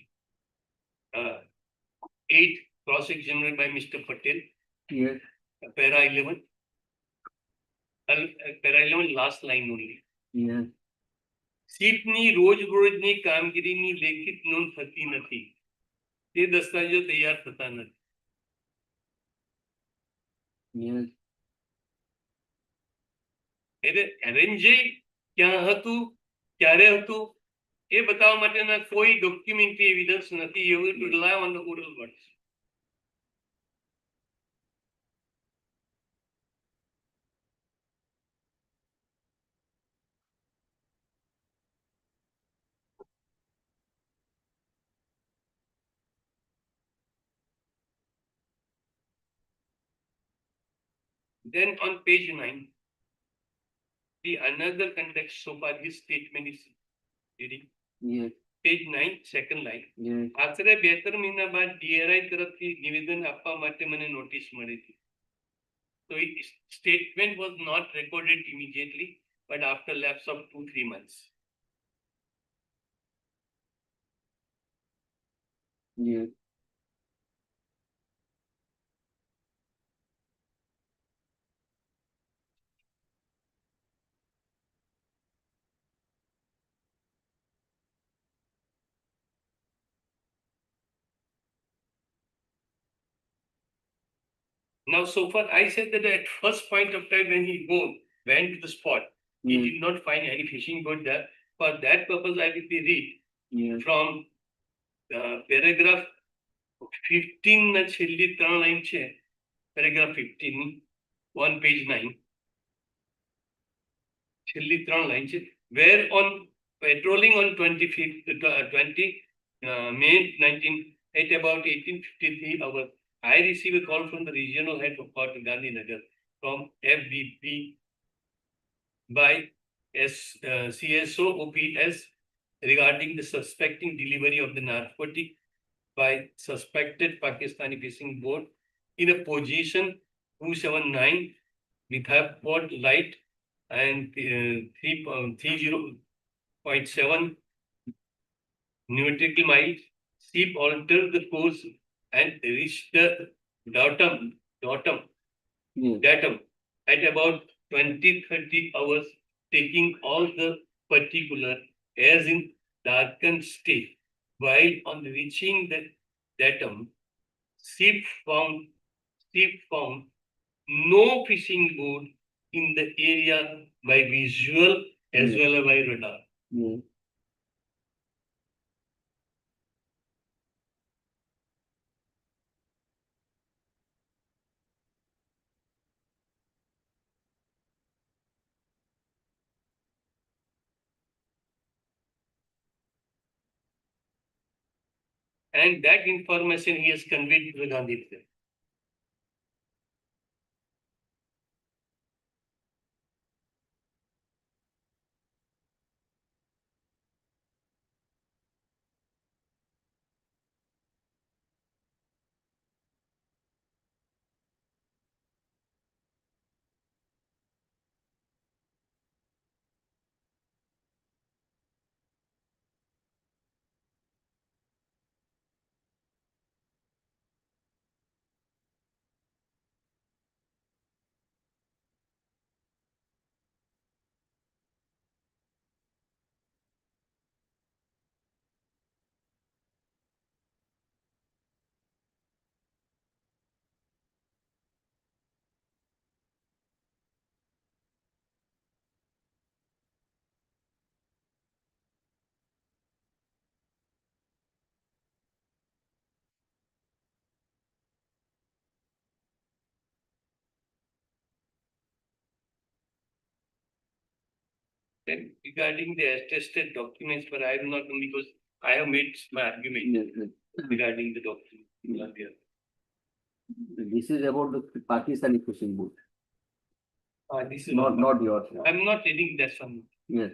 8, cross examined by Mr. Patel. Yes. Para 11. Para 11 last line only. Yes. સીપની રોજબરોજની કામગીરીની લેખિત નોંધ થતી નથી. તે દસ્તાવેજો તૈયાર થતા નથી. Yes. એટલે એરેન્જે ક્યાં હતું, ક્યારે હતું, એ બતાવવા માટેના કોઈ ડોક્યુમેન્ટરી એવિડન્સ નથી. You have to rely on the oral words. Then on page 9, the another context so far his statement is reading. Yes. Page 9, second line. Yes. આશરે 2-3 મહિના બાદ DRI તરફથી નિવેદન આપવા માટે મને નોટિસ મળી હતી. So his statement was not recorded immediately, but after lapse of 2-3 months. Yes. Now, so far, I said that at first point of time when he went to the spot, he Yes. did not find any fishing boat there. For that purpose, I will be read Yes. from paragraph 15 na છેલ્લી 3 line છે. Paragraph 15 on page 9. છેલ્લી 3 line છે. Where on patrolling on 20 May 19 at about 18:53 hours, I received a call from the regional head of Port Gandhinagar from FBP by CSO OPS regarding the suspecting delivery of the narcotic by suspected Pakistani fishing boat in a position 279 with half port light and 30.7 nautical miles. Ship altered the course and reached the datum Yes. at about 20-30 hours, taking all the particular as in darkened state. While on reaching the datum, ship found no fishing boat in the area by visual as Yes. well as by radar. Yes. And that information he has conveyed to the Gandhi. Then regarding the attested documents, but I am not, because I have made my argument Yes, yes. regarding the document. This is about the Pakistani fishing boat, This is not yours. I'm not reading that one. Yes.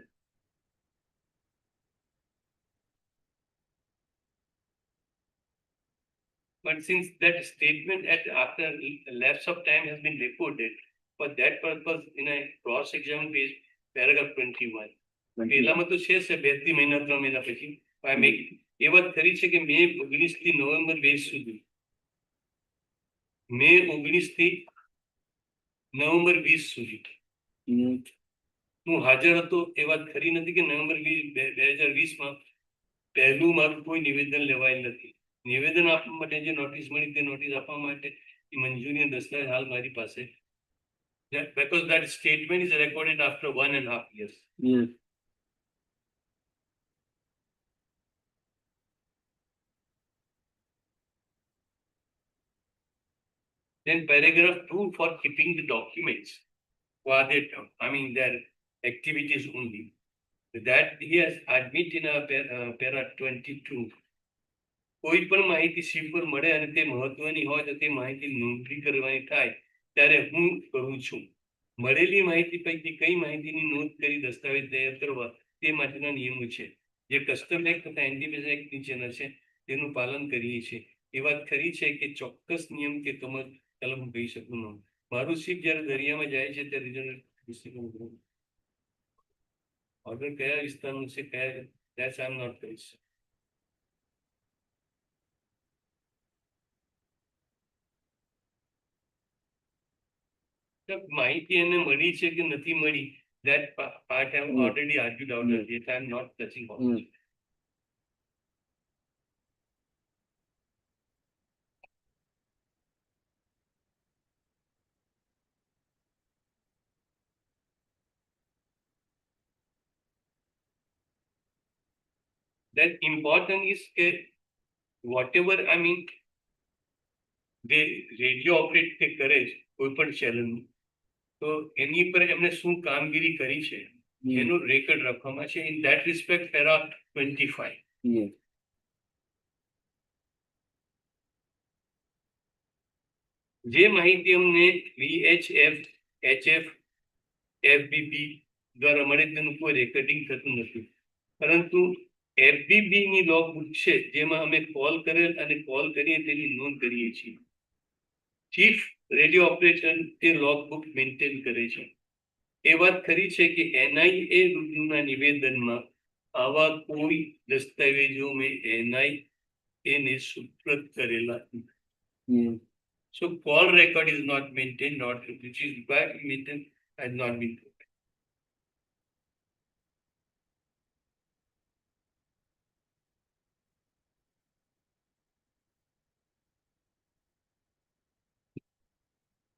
But since that statement after a lapse of time has been reported, for that purpose in a cross exam page, paragraph 21. પહેલામાં તો છે 2 મહિના 3 મહિના પછી એ વાત ખરી છે કે મે 19 થી નવેમ્બર 20 સુધી મે 19 થી નવેમ્બર 20 સુધી હું હાજર હતો એ વાત ખરી નથી કે નવેમ્બર 2020 માં પહેલું મારું કોઈ નિવેદન લેવાયેલ નથી. નિવેદન આપવા માટે જે નોટિસ મળી તે નોટિસ આપવા માટે મંજૂરી દસ્તાવેજ હાલ મારી પાસે, because that statement is recorded after 1.5 years. Yes. Then paragraph 2 for keeping the documents for their, their activities only. That he has admitted in a para 22. કોઈ પણ માહિતી સીપ પર મળે અને તે મહત્વની હોય તો તે માહિતી નોંધણી કરવાની થાય ત્યારે હું કરું છું. મળેલી માહિતી પૈકી કઈ માહિતીની નોંધ કરી દસ્તાવેજ તૈયાર કરવા તે માટેના નિયમો છે જે કસ્ટમ એક્ટ તથા એનડીપીએસ એક્ટ નીચેના છે તેનું પાલન કરીએ છીએ. એ વાત ખરી છે કે ચોક્કસ નિયમ કે કલમ કહી શકું ન. મારું શીપ જ્યારે દરિયામાં જાય છે ત્યારે ઓર્ડર કયા વિસ્તારનું છે કયા that's I'm not very sure. માહિતી એને મળી છે કે નથી મળી, that part I have already argued out of it. I'm not touching on it. That important is whatever they radio operate તે કરે છે કોઈ પણ ચેનલ, તો એની પર એમને શું કામગીરી કરી છે એનું રેકોર્ડ રાખવામાં છે. In that respect, para 25. Yes. જે માહિતી અમને VHF, HF, FBB દ્વારા મળે તેનું કોઈ રેકોર્ડિંગ થતું નથી, પરંતુ FBB ની લોગ બુક છે જેમાં અમે કોલ કરેલ અને કોલ કરીએ તેની નોંધ કરીએ છીએ. ચીફ રેડિયો ઓપરેટર તે લોગ બુક મેન્ટેન કરે છે. એ વાત ખરી છે કે NIA રૂજુના નિવેદનમાં આવા કોઈ દસ્તાવેજો મેં NIA ને સુપ્રત કરેલા. So call record is not maintained, not which is required to maintain, has not been.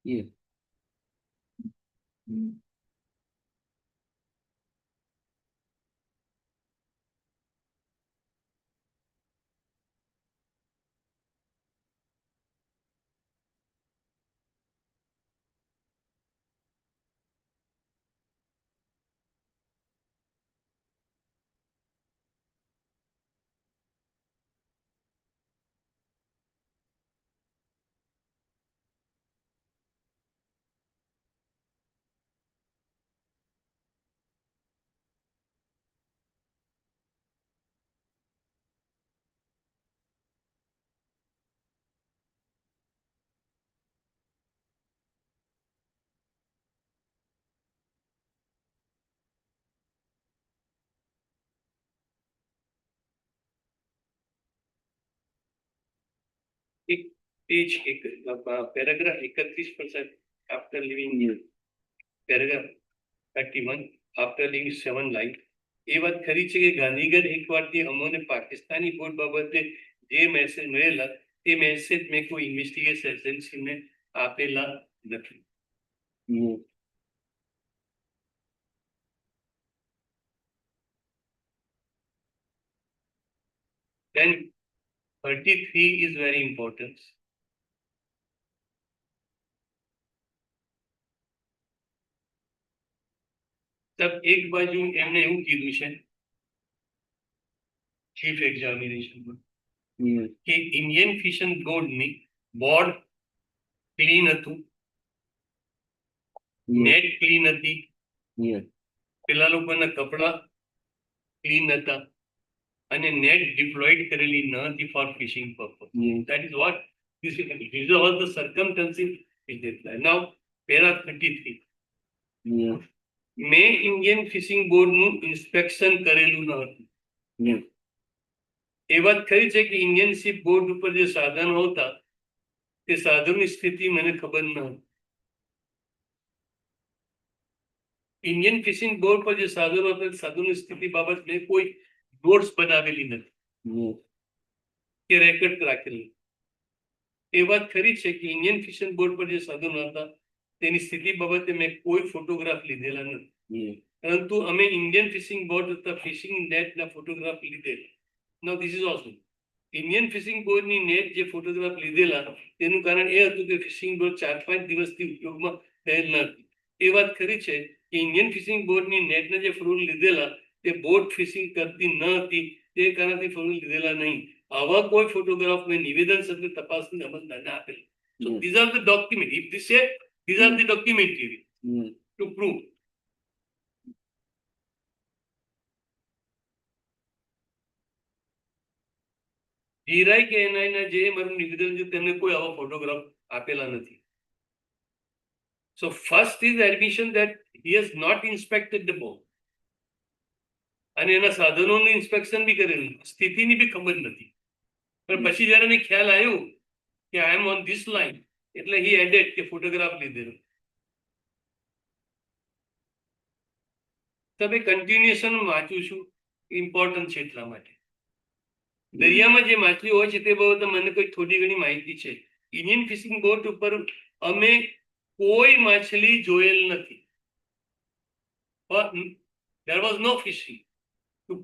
Yes. Page paragraph 31% after leaving new. Paragraph 31 after leaving 7 line. એ વાત ખરી છે કે ગાંધીગઢ એક વારથી અમોને પાકિસ્તાની બોર્ડ બાબતે જે મેસેજ મળેલા તે મેસેજ મેં કોઈ ઇન્વેસ્ટિગેશન એજન્સીને આપેલા નથી. Then 33 is very important. સાહેબ એક બાજુ એમને એવું કીધું છે ચીફ એક્ઝામિનેશન Yes. કે ઇન્ડિયન ફિશન બોર્ડની બોર્ડ ક્લીન હતું, Yes. નેટ ક્લીન હતી, Yes. પેલા લોકોના કપડા ક્લીન હતા અને નેટ ડિપ્લોયડ કરેલી ન હતી for fishing purpose. Yes. That is what this is. These are all the circumstances in this line. Now, para 33. Yes. મેં ઇન્ડિયન ફિશિંગ બોર્ડનું ઇન્સ્પેક્શન કરેલું ન હતું. Yes. એ વાત ખરી છે કે ઇન્ડિયન શિપ બોર્ડ ઉપર જે સાધનો હતા તે સાધનની સ્થિતિ મને ખબર ન હતી. ઇન્ડિયન ફિશિંગ બોર્ડ પર જે સાધનો હતા તે સાધનોની સ્થિતિ બાબત મેં કોઈ નોટ્સ બનાવેલી નથી Yes. કે રેકોર્ડ રાખેલી. એ વાત ખરી છે કે ઇન્ડિયન ફિશિંગ બોર્ડ પર જે સાધનો હતા તેની સ્થિતિ બાબતે મેં કોઈ ફોટોગ્રાફ લીધેલા નથી. Yes. પરંતુ અમે ઇન્ડિયન ફિશિંગ બોર્ડ તથા ફિશિંગ નેટના ફોટોગ્રાફ લીધેલા. Now this is also Indian fishing બોર્ડની નેટ જે ફોટોગ્રાફ લીધેલા તેનું કારણ એ હતું કે ફિશિંગ બોર્ડ 4-5 દિવસથી ઉપયોગમાં થયેલ ન હતી. એ વાત ખરી છે કે ઇન્ડિયન ફિશિંગ બોર્ડની નેટના જે ફ્રૂલ લીધેલા તે બોટ ફિશિંગ કરતી ન હતી તે કારણથી ફ્રૂલ લીધેલા નહીં. આવા કોઈ ફોટોગ્રાફ મેં નિવેદન સાથે તપાસની અમલદારને આપેલ. So Yes. these are the document. If they say these are the documentary Yes. to prove. જીરાઈ કે એનઆઈના જે મારું નિવેદન છે તેમને કોઈ આવા ફોટોગ્રાફ આપેલા નથી. So first is the admission that he has not inspected the boat. અને એના સાધનોનું ઇન્સ્પેક્શન બી કરેલું, સ્થિતિની બી ખબર નથી. પણ પછી જ્યારે એને ખ્યાલ આવ્યો કે આઈ એમ ઓન ધીસ લાઈન એટલે હી એડેડ કે ફોટોગ્રાફ લીધેલો. તમે કન્ટિન્યુએશન વાંચું છું, ઇમ્પોર્ટન્ટ છે એટલા માટે. દરિયામાં જે માછલીઓ હોય છે તે બાબતે મને કોઈ થોડી ઘણી માહિતી છે. ઇન્ડિયન ફિશિંગ બોટ ઉપર અમે કોઈ માછલી જોયેલ નથી. There was no fishing to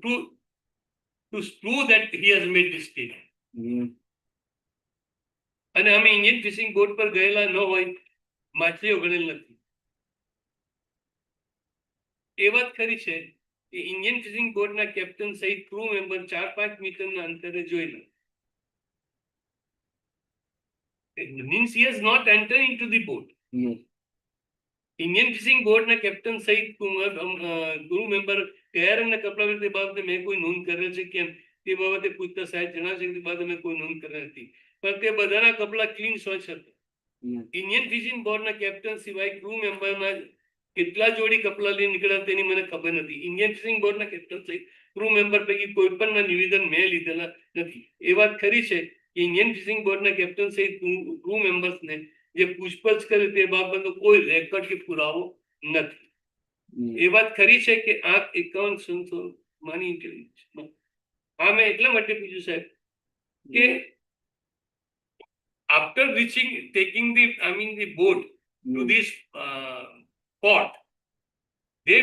prove that he has made this statement. Yes. અને અમે ઇન્ડિયન ફિશિંગ બોટ પર ગયેલા ન હોય, માછલીઓ ગણેલ નથી. એ વાત ખરી છે કે ઇન્ડિયન ફિશિંગ બોટના કેપ્ટન સહિત ક્રૂ મેમ્બર 4-5 મીટરના અંતરે જોયેલા. It means he has not entered into the boat. Yes. Indian fishing બોર્ડના કેપ્ટન સહિત ક્રૂ મેમ્બર કયા રંગના કપડા પહેરે તે બાબતે મેં કોઈ નોંધ કરેલ છે કેમ તે બાબતે પૂછતા સાહેબ જણાવશે કે તે બાબતે મેં કોઈ નોંધ કરેલ નથી. પણ તે બધાના કપડા ક્લીન સ્વચ્છ હતા. Yes. ઇન્ડિયન ફિશિંગ બોર્ડના કેપ્ટન સિવાય ક્રૂ મેમ્બરના કેટલા જોડી કપડા લઈને નીકળ્યા તેની મને ખબર નથી. ઇન્ડિયન ફિશિંગ બોર્ડના કેપ્ટન સહિત ક્રૂ મેમ્બર પૈકી કોઈ પણના નિવેદન મેં લીધેલા નથી. એ વાત ખરી છે કે ઇન્ડિયન ફિશિંગ બોર્ડના કેપ્ટન સહિત ક્રૂ મેમ્બર્સને જે પૂછપરછ કરે તે બાબતનો કોઈ રેકોર્ડ કે પુરાવો નથી. Yes. એ વાત ખરી છે કે આ 51 માની ઇન્ટેલિજન્સ હા મેં એટલા માટે પૂછ્યું સાહેબ કે after taking the boat to this port, they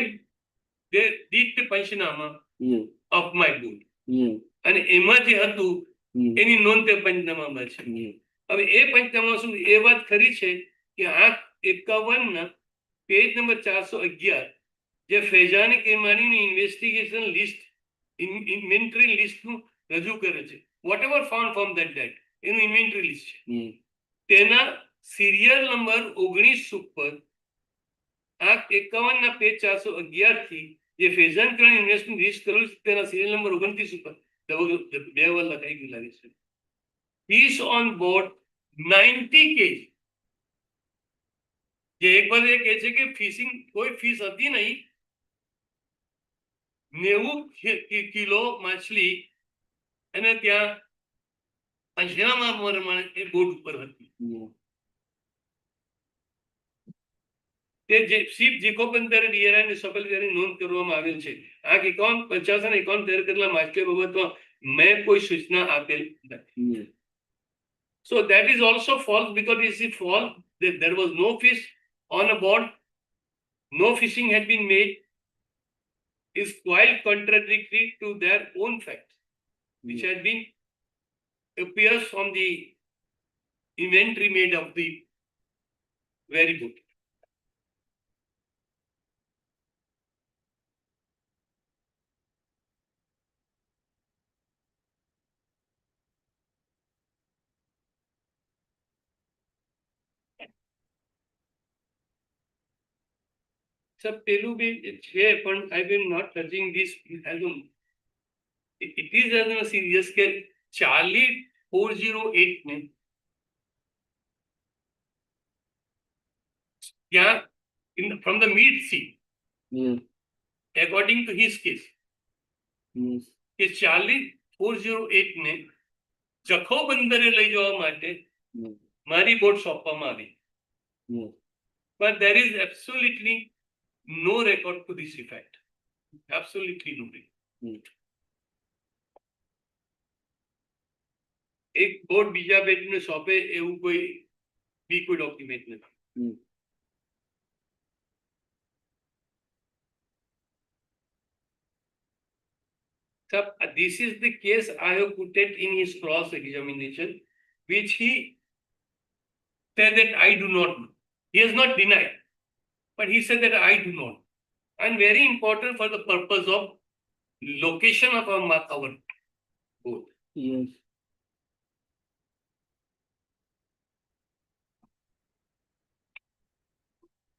did the Panchanama Yes. of my boat. Yes. અને એમાં જે હતું Yes. એની નોંધ તે પંચનામામાં છે. Yes. હવે એ પંચનામા શું એ વાત ખરી છે કે આ 51 પેજ નંબર 411 જે ફૈજાન કેમાનીની ઇન્વેસ્ટિગેશન લિસ્ટ ઇન્વેન્ટરી લિસ્ટનું રજૂ કરે છે. Whatever found from that date એનું ઇન્વેન્ટરી લિસ્ટ છે. Yes. તેના સિરિયલ નંબર 19 ઉપર આ 51 પેજ 411 થી જે ફૈજાન કેમાની ઇન્વેસ્ટમેન્ટ લિસ્ટ કરેલું છે તેના સિરિયલ નંબર 29 ઉપર બે વાર લખાઈ ગયું લાગે છે. Fish on board 90 kg. જે એક બાજુ એ કહે છે કે ફિશિંગ કોઈ ફિશ હતી નહીં, 90 કિલો માછલી અને ત્યાં પંચનામા પ્રમાણે એ બોટ ઉપર હતી. Yes. તે જે શિપ જેકોબન ત્યારે ડીઆરઆઈ ને સફળ કરી નોંધ કરવામાં આવેલ છે. આ 51 અને 51 કરેલા માછલીઓ બાબતમાં મેં કોઈ સૂચના આપેલ નથી. Yes. So that is also false because it is false that there was no fish on a board, no fishing had been made, is quite contradictory to their own facts, which had been appears from the inventory made of the very boat. Sir પેલું બી છે પણ I been not touching this it is as a serious કે Charlie 408 ને ત્યાં from the mid sea Yes. according to his case Yes. કે Charlie 408 ને જખૌ બંદરે લઈ જવા માટે Yes. મારી બોટ સોંપવામાં આવી. Yes. But there is absolutely no record to this effect. Absolutely no record. Yes. એક બોટ બીજા બેટને સોંપે એવું કોઈ બી કોઈ ડોક્યુમેન્ટ નથી. Yes. Sir, this is the case I have put it in his cross examination, which he said that I do not know. He has not denied, but he said that I do not. And very important for the purpose of location of our boat. Yes.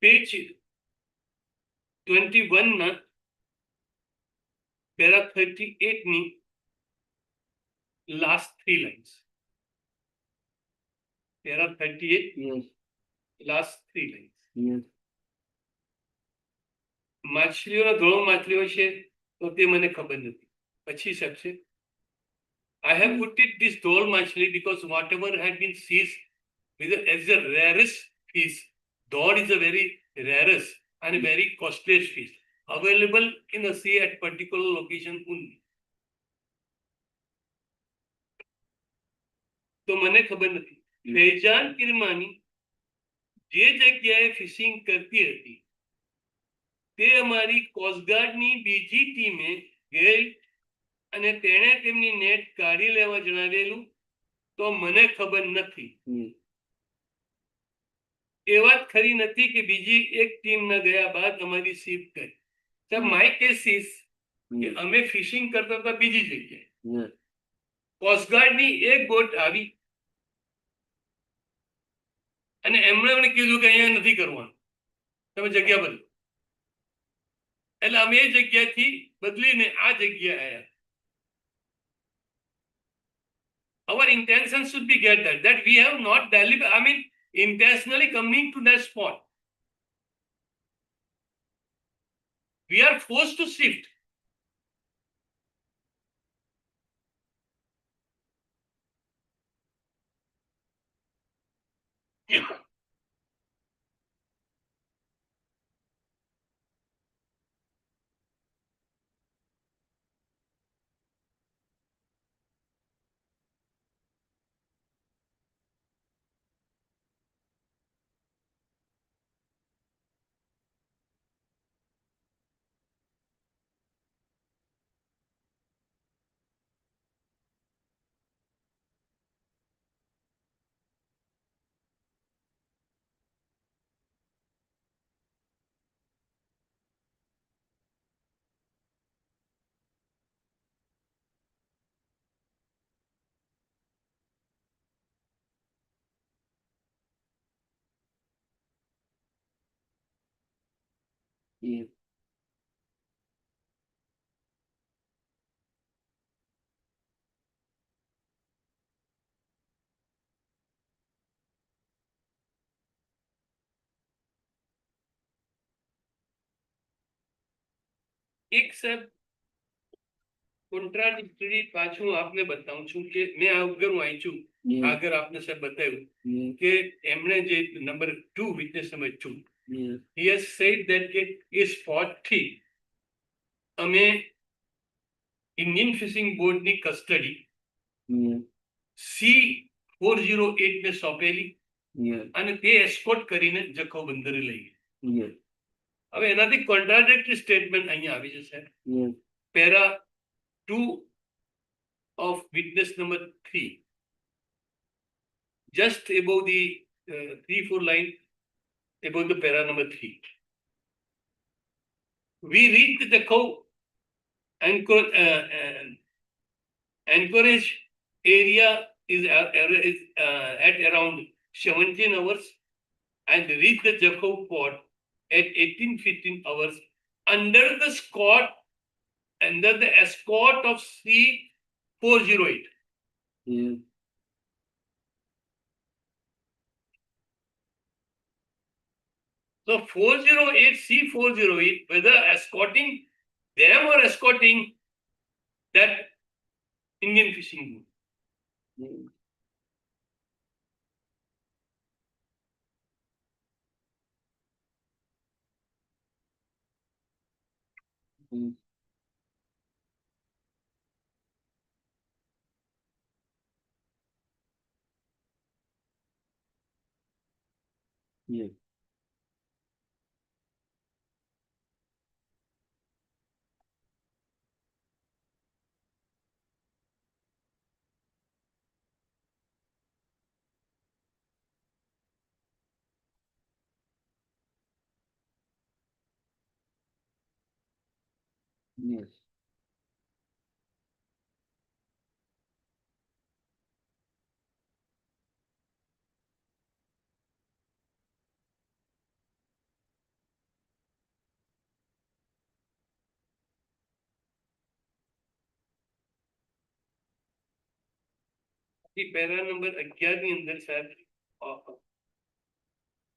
Page 21 na para 38 ni last three lines. Para 38 Yes. last three lines. Yes. માછલીઓના ધોળો માછલીઓ છે તો તે મને ખબર નથી. પછી સાહેબ છે I have put it this dhol machli because whatever had been seized with as the rarest fish, dhol is a very rarest and very costliest fish available in the sea at particular location only. તો મને ખબર નથી. ફૈજાન કિરમાની જે જગ્યાએ fishing કરતી હતી તે અમારી કોસ્ટગાર્ડની બીજી ટીમે ગઈ અને તેણે તેમની નેટ કાઢી લેવા જણાવેલું તો મને ખબર નથી. Yes. એ વાત ખરી નથી કે બીજી એક ટીમ ના ગયા બાદ અમારી શિપ કરી. સર માય કેસ ઇઝ કે Yes. અમે ફિશિંગ કરતા હતા બીજી જગ્યાએ. Yes. કોસ્ટગાર્ડની એક બોટ આવી અને એમણે મને કીધું કે અહીંયા નથી કરવાનું, તમે જગ્યા બદલો. એટલે અમે એ જગ્યાથી બદલીને આ જગ્યાએ આવ્યા. Our intention should be get that we have not intentionally coming to that spot. We are forced to shift. Yes. એક સાહેબ કોન્ટ્રાડિક્ટરી પાછું આપને બતાવું છું કે મેં આ વગર હું વાંચ્યું Yes. આગળ આપને સાહેબ બતાવ્યું Yes. કે એમણે જે number 2 witness number 2 Yes. he has said that કે એ સ્પોટથી અમે ઇન્ડિયન ફિશિંગ બોર્ડની કસ્ટડી Yes. C408 ને સોંપેલી Yes. અને તે એસ્કોર્ટ કરીને જખૌ બંદરે લઈ ગઈ. Yes. હવે એનાથી કોન્ટ્રાડિક્ટરી સ્ટેટમેન્ટ અહીંયા આવી છે સાહેબ. Yes. Para 2 of witness number 3, just above the 3-4 line above the para number 3. We reached the anchorage area is at around 17 hours and reached the Jakhau port at 18:15 hours under the escort of C408. Yes. So 408, C408, whether escorting them or escorting that Indian fishing boat. Yes. Yes. Yes. Yes. The para number 11 ની અંદર સાહેબ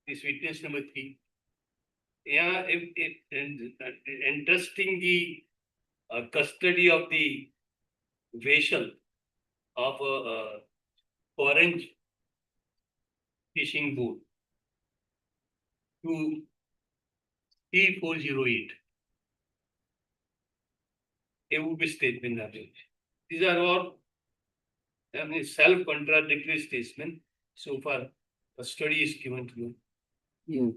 this witness number 3. Yeah, entrusting the custody of the vessel of a foreign fishing boat to C408. It would be statement of it. These are all self-contradictory statement. So far, custody is given to you. Yes.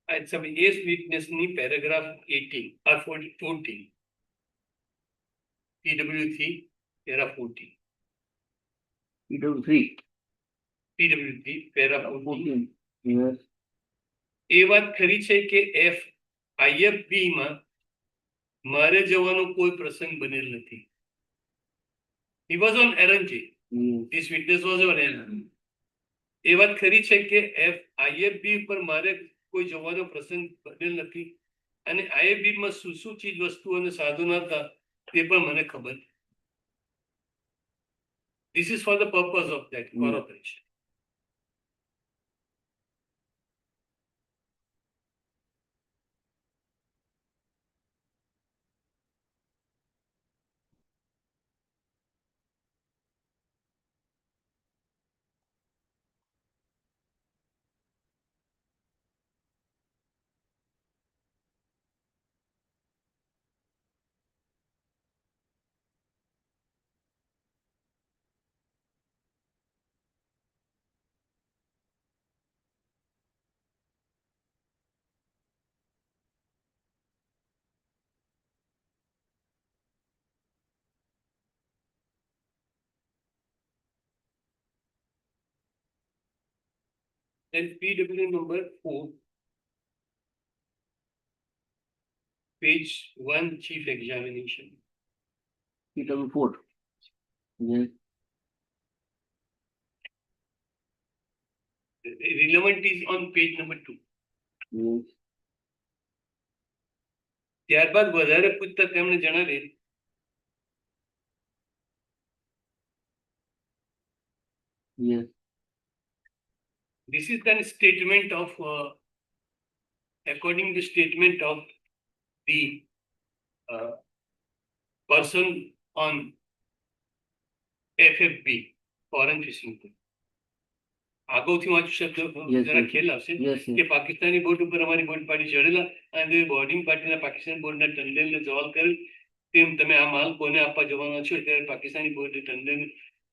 And some ace witness in paragraph 18 or 14. PW3, para 14. PW3. PW3, para 14. 14. Yes. એ વાત ખરી છે કે IFB માં મારે જવાનો કોઈ પ્રસંગ બનેલ નથી. He was on errand. Yes. This witness was on errand. એ વાત ખરી છે કે IFB પર મારે કોઈ જવાનો પ્રસંગ બનેલ નથી અને IFB માં શું ચીજ વસ્તુ અને સાધનો હતા તે પણ મને ખબર. This is for the purpose of that corroboration. Then PW number 4, page 1, chief examination. PW4. Yes. Relevant is on page number 2. Yes. ત્યારબાદ વધારે પૂછતા તેમણે જણાવેલ Yes. this is the statement of according to statement of the person on FFB, foreign fishing boat. અગાઉથી વાંચું શબ્દ જરા ખ્યાલ આવશે કે પાકિસ્તાની બોટ ઉપર અમારી બોટ પાડી ચડેલા અને બોર્ડિંગ પાર્ટીના પાકિસ્તાની બોટના ટંડેલને જવાબ કરેલ તેમ તમે આ માલ કોને આપવા જવાના છો ત્યારે પાકિસ્તાની બોટે ટંડેલ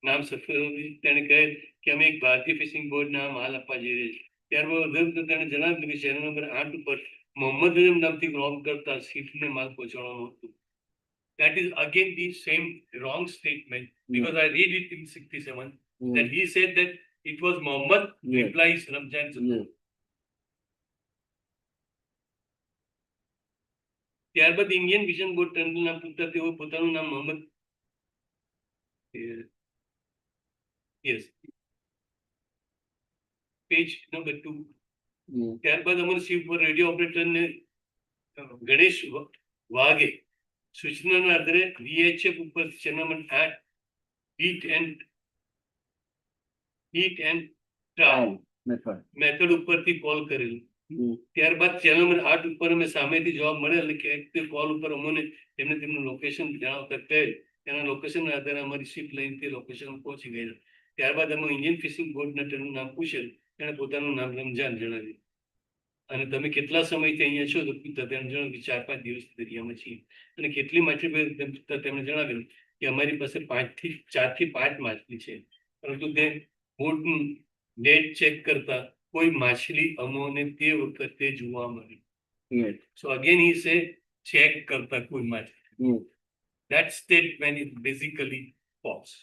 નામ સફેદ તેણે કહે કે અમે એક ભારતીય ફિશિંગ બોટને આ માલ આપવા જઈ રહ્યા છીએ. ત્યારબાદ તેણે જણાવ્યું કે શહેર નંબર 8 ઉપર મોહમ્મદ અજમ નામથી રોંગ કરતા શીપને માલ પહોંચાડવાનું હતું. That is again the same wrong statement because I read it in 67 that he said that it was Muhammad replies Ramjan. Yes. ત્યારબાદ ઇન્ડિયન વિઝન બોર્ડ ટર્મિનલના પુત્ર તેઓ પોતાનું નામ મોહમ્મદ યસ પેજ નંબર 2. ત્યારબાદ અમરસિંહ ઉપર રેડિયો ઓપરેટરને ગણેશ વાઘે સૂચનાના આધારે VHF ઉપર channel number 8 heat and trial method. Method ઉપરથી કોલ કરેલું. ત્યારબાદ ચેનલ નંબર 8 ઉપર અમે સામેથી જવાબ મળેલ કે તે કોલ ઉપર અમને તેમને તેમનું લોકેશન જણાવતા કહેલ. તેના લોકેશનના આધારે અમારી શિપ લઈને તે લોકેશન પહોંચી ગયેલા. ત્યારબાદ અમે ઇન્ડિયન ફિશિંગ બોર્ડના તેનું નામ પૂછેલ. તેણે પોતાનું નામ રમજાન જણાવ્યું. અને તમે કેટલા સમયથી અહીંયા છો તો તેમણે જણાવ્યું કે 4-5 દિવસથી દરિયામાં છીએ. અને કેટલી માછલી તેમણે જણાવેલું કે અમારી પાસે 4 થી 5 માછલી છે, પરંતુ તે બોટનું નેટ ચેક કરતા કોઈ માછલી અમોને તે વખતે જોવા મળી. Yes. So again he say check કરતા કોઈ માછલી. Yes. That statement is basically false.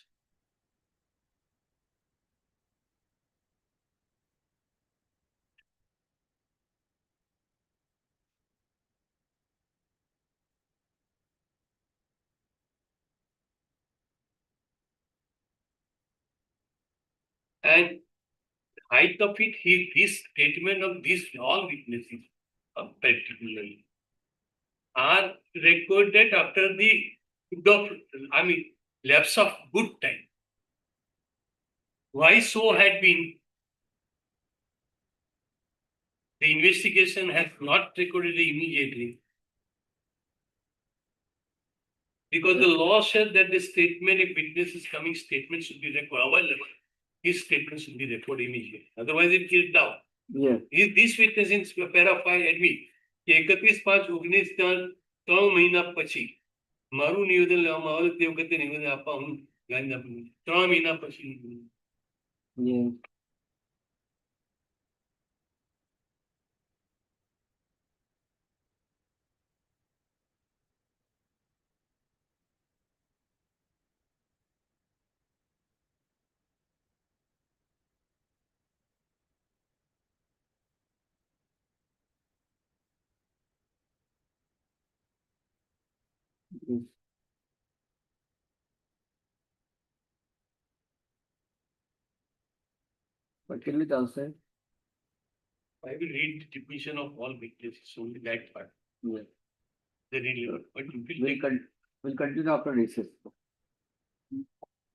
And height of it, this statement of these all witnesses, particularly, are recorded after lapse of good time. Why so had been? The investigation has not recorded it immediately. Because the law said that the statement, if witness is coming, statement should be recorded. However, his statement should be recorded immediately. Otherwise, it kills down. Yes. This witness in para 5 admit કે 31/5/19 3 મહિના પછી મારું નિવેદન લેવામાં આવે તે વખતે નિવેદન આપવા હું ગાંધીનગર 3 મહિના પછી. Yes. Yes. But can we answer? I will read the definition of all witnesses, only that part. Yes. The real, but you will We'll continue after recess.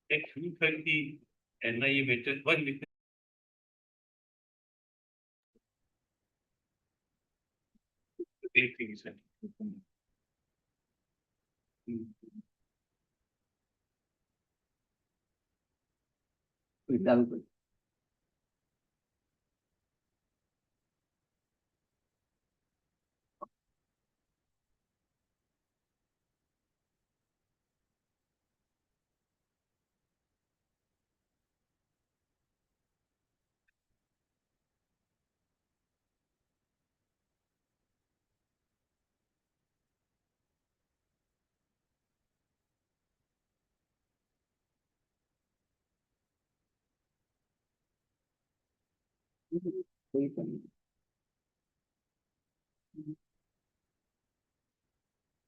take 2:30 NIA method, one witness. Eight things. Example.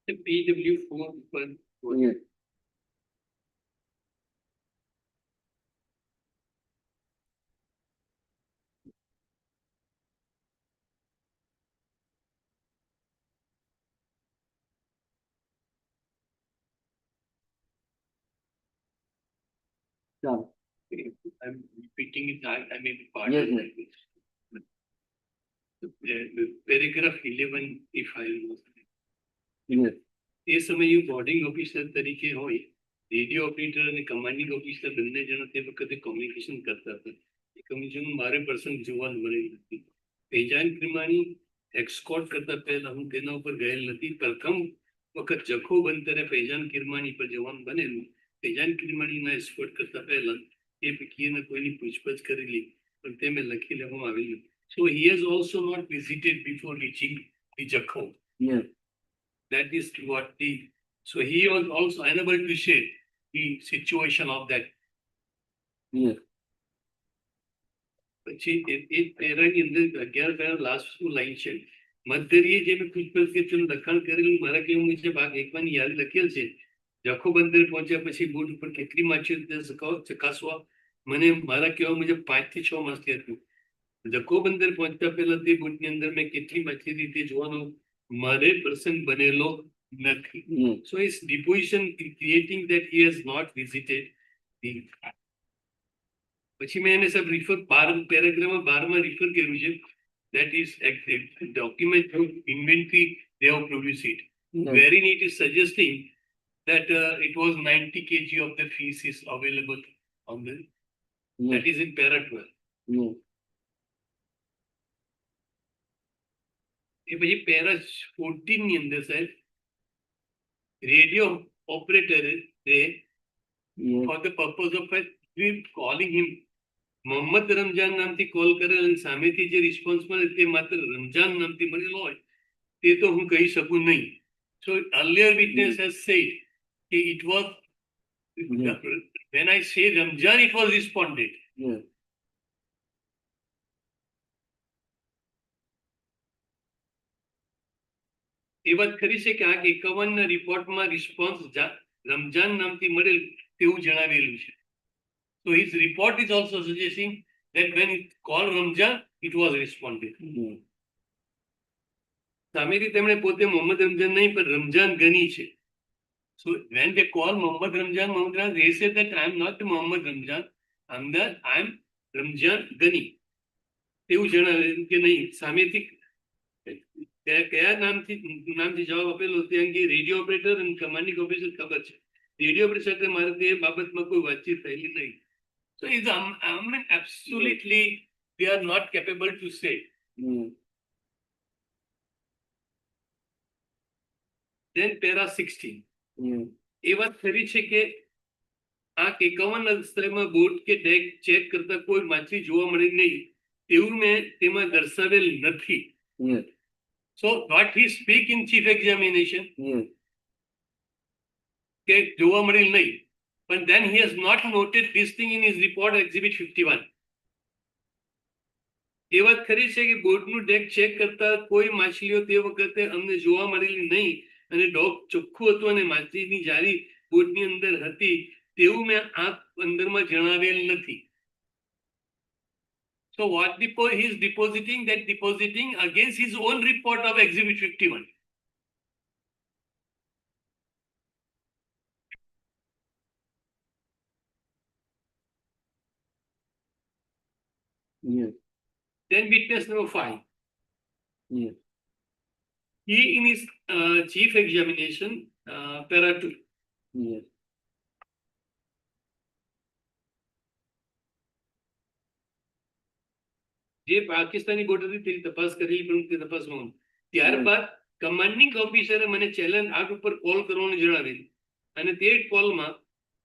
The PW4. Yes. Yeah. I'm repeating it, I may be part Yes, of yes. that. Paragraph 11, if I remember. Yes. એ સમયે boarding officer તરીકે હોય, radio operator અને commanding officer બંને જણા તે વખતે communication કરતા હતા. એ કમ્યુનિકેશન મારે પર્સન જોવાનું મળેલ નથી. ફૈજાન ક્રિમાણી એક્સકોર્ટ કરતા પહેલા હું તેના ઉપર ગયેલ નથી. પ્રથમ વખત જખો બંતરે ફૈજાન કિરમાણી પર જવાનું બનેલું. ફૈજાન કિરમાણીના એસ્કોર્ટ કરતા પહેલા એ પૈકીના કોઈની પૂછપરછ કરેલી, પણ તે મેં લખી લેવામાં આવેલું. So he has also not visited before reaching the Jakho. Yes. That is what so he was also unable to share the situation of that. Yes. પછી એ પેરાની અંદર 11 પેરા લાસ્ટ નું લાઈન છે મધદરીએ જે મેં પુષ્પલ કેતુનું લખાણ કરેલું મારા કેવું મુજબ ભાગ એકવાની યાદ લખેલ છે. જખો બંદર પહોંચ્યા પછી બોટ ઉપર કેટલી માછલીઓ ચકાસવા મને મારા કહેવા મુજબ 5 થી 6 માસથી હતું. જખો બંદર પહોંચતા પહેલા તે બોટની અંદર મેં કેટલી માછલી તે જોવાનો મારે પ્રસંગ બનેલો નથી. So his deposition creating that he has not visited the. પછી મેં એને સાહેબ રિફર પેરેગ્રાફમાં 12માં રિફર કર્યું છે. That is document inventory they have produced it. Wherein it is suggesting that it was 90 kg of the fish is available on the. That is in para 12. એ પછી para 14 ની અંદર સાહેબ રેડિયો ઓપરેટરે for the purpose of calling him Mohammad Ramzan નામથી call કરેલ અને સામેથી જે રિસ્પોન્સ મળે તે માત્ર રમજાન નામથી મળેલો હોય તે તો હું કહી શકું નહીં. So earlier witness has said it was when I say Ramjan it was responded. એ વાત ખરી છે કે આ 51 ના રિપોર્ટમાં રિસ્પોન્સ રમજાન નામથી મળેલ તેવું જણાવેલું છે. So his report is also suggesting that when it called Ramjan, it was responded. સામેથી તેમણે પોતે મોહમ્મદ રમજાન નહીં પણ રમજાન ગની છે. So when they call Mohammed Ramjan, they say that I am not Mohammed Ramjan, I am Ramjan Gani. તેવું જણાવે કે નહીં સામેથી કયા નામથી જવાબ આપેલો તે અંગે રેડિયો ઓપરેટર અને કમાન્ડિંગ ઓફિસર ખબર છે. રેડિયો ઓપરેટર સાથે મારે તે બાબતમાં કોઈ વાતચીત થયેલી નહીં. So it's absolutely they are not capable to say. Then para 16. એ વાત ખરી છે કે આ 51 સ્થળમાં બોટ કે ડેક ચેક કરતા કોઈ માછલી જોવા મળી નહીં તેવું મેં તેમાં દર્શાવેલ નથી. So what he speak in chief examination કે જોવા મળેલ નહીં. But then he has not noted this thing in his report exhibit 51. એ વાત ખરી છે કે બોટનું ડેક ચેક કરતા કોઈ માછલીઓ તે વખતે અમને જોવા મળેલી નહીં અને ડોક ચોખ્ખું હતું અને માછલીની જાળી બોટની અંદર હતી તેવું મેં આ અંદરમાં જણાવેલ નથી. So what he is depositing against his own report of exhibit 51. Then witness number 5. He in his chief examination, para 2. જે પાકિસ્તાની બોર્ડ હતી તેની તપાસ કરેલી પણ તે તપાસમાં ત્યારબાદ કમાન્ડિંગ ઓફિસરે મને ચેલેન્જ આગ ઉપર કોલ કરવાનું જણાવેલું અને તે કોલમાં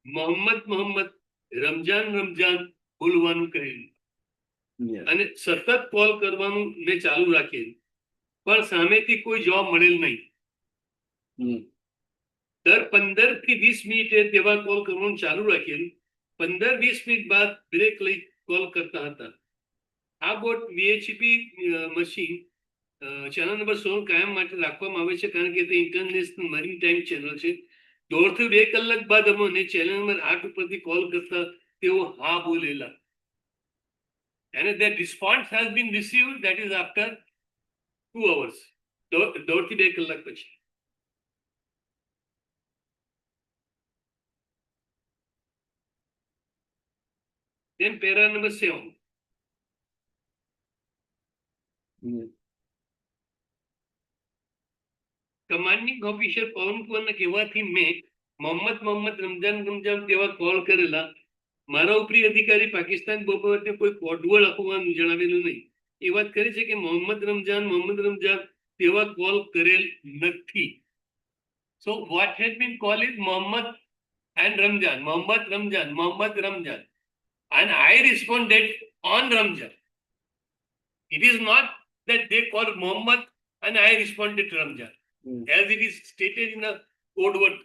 મોહમ્મદ રમજાન બોલવાનું કહેલું અને સતત કોલ કરવાનું મેં ચાલુ રાખેલું પણ સામેથી કોઈ જવાબ મળેલ નહીં. દર 15 થી 20 મિનિટે તેવા કોલ કરવાનું ચાલુ રાખેલું. 15-20 મિનિટ બાદ બ્રેક લઈ કોલ કરતા હતા. આ boat VHP machine channel number 16 કાયમ માટે રાખવામાં આવે છે કારણ કે તે ઇન્ટરનેશનલ મરીન ટાઈમ ચેનલ છે. 1.5 થી 2 કલાક બાદ અમને ચેનલ નંબર 8 ઉપરથી કોલ કરતા તેઓ હા બોલેલા and that response has been received that is after 2 hours. 1.5 થી 2 કલાક પછી. Then para number 7. Commanding officer પવન કુંવરના કહેવાથી મેં મોહમ્મદ રમજાન તેવા કોલ કરેલા. મારા ઉપરી અધિકારી પાકિસ્તાન બાબતે કોઈ કોડવર્ડ આપવાનું જણાવેલું નહીં. એ વાત કરી છે કે મોહમ્મદ રમજાન તેવા કોલ કરેલ નથી. So what has been called is Mohammed Ramjan and I responded on Ramjan. It is not that they call Mohammed and I responded to Ramjan as it is stated in the code word.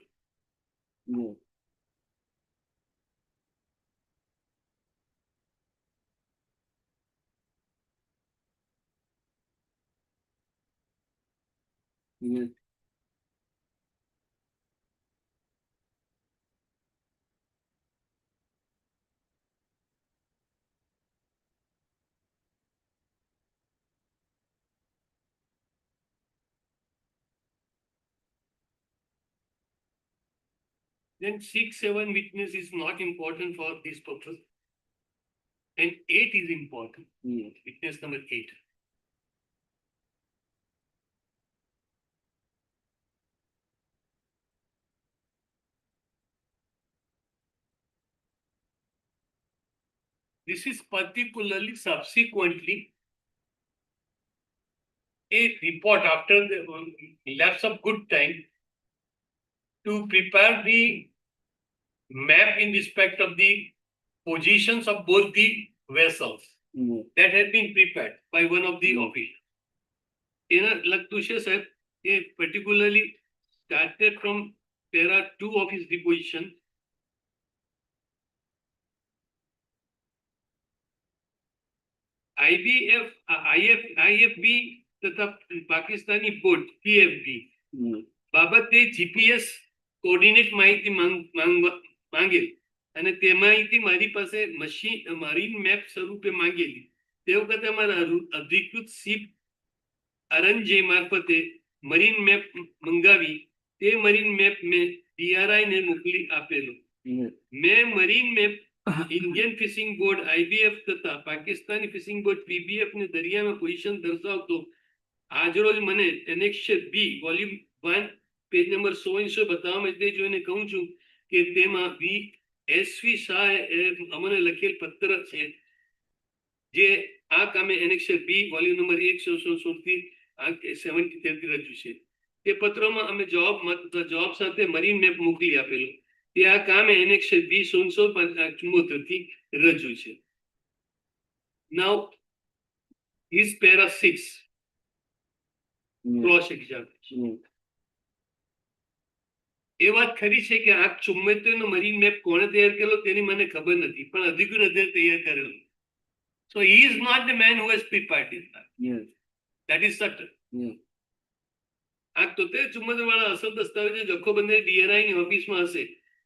Yes. Then 6, 7 witness is not important for this purpose. And 8 is important. Yes. Witness number 8. This is particularly subsequently a report after the lapse of good time to prepare the map in respect of the positions of both the vessels Yes. that had been prepared by one of the officers. लगતું છે સાહેબ એ particularly started from there are 2 of his deposition. IFB તથા Pakistani boat PFB Yes. બાબતે GPS coordinate માહિતી માંગેલ અને તે માહિતી મારી પાસે મરીન મેપ સ્વરૂપે માંગેલી. તે વખતે અમારા અધિકૃત શિપ અરંજે મારફતે મરીન મેપ મંગાવી તે મરીન મેપ મેં DRI ને મોકલી આપેલો. Yes. મેં marine map Indian fishing board IBF તથા પાકિસ્તાની ફિશિંગ બોર્ડ PBF ને દરિયામાં પોઝિશન દર્શાવતો આજરોજ મને annexure B volume 1 page number 100 બતાવવા માટે જોઈને કહું છું કે તેમાં SV શાહ અમને લખેલ પત્ર છે જે આ કામે એનેક્સર B વોલ્યુમ નંબર 116 થી 73 રજૂ છે. તે પત્રમાં અમે જવાબ સાથે મરીન મેપ મોકલી આપેલો. તે આ કામે એનેક્સર B 1674 થી રજૂ છે. Now is para 6 cross examination. Yes. એ વાત ખરી છે કે આ 74 નો મરીન મેપ કોણે તૈયાર કરેલો તેની મને ખબર નથી, પણ અધિકૃત અધિકારી તૈયાર કરેલો. So he is not the man who has prepared it. Yes. That is certain. Yes. આ 74 વાળા અસલ દસ્તાવેજ જખોબંધી DRI ની ઓફિસમાં હશે.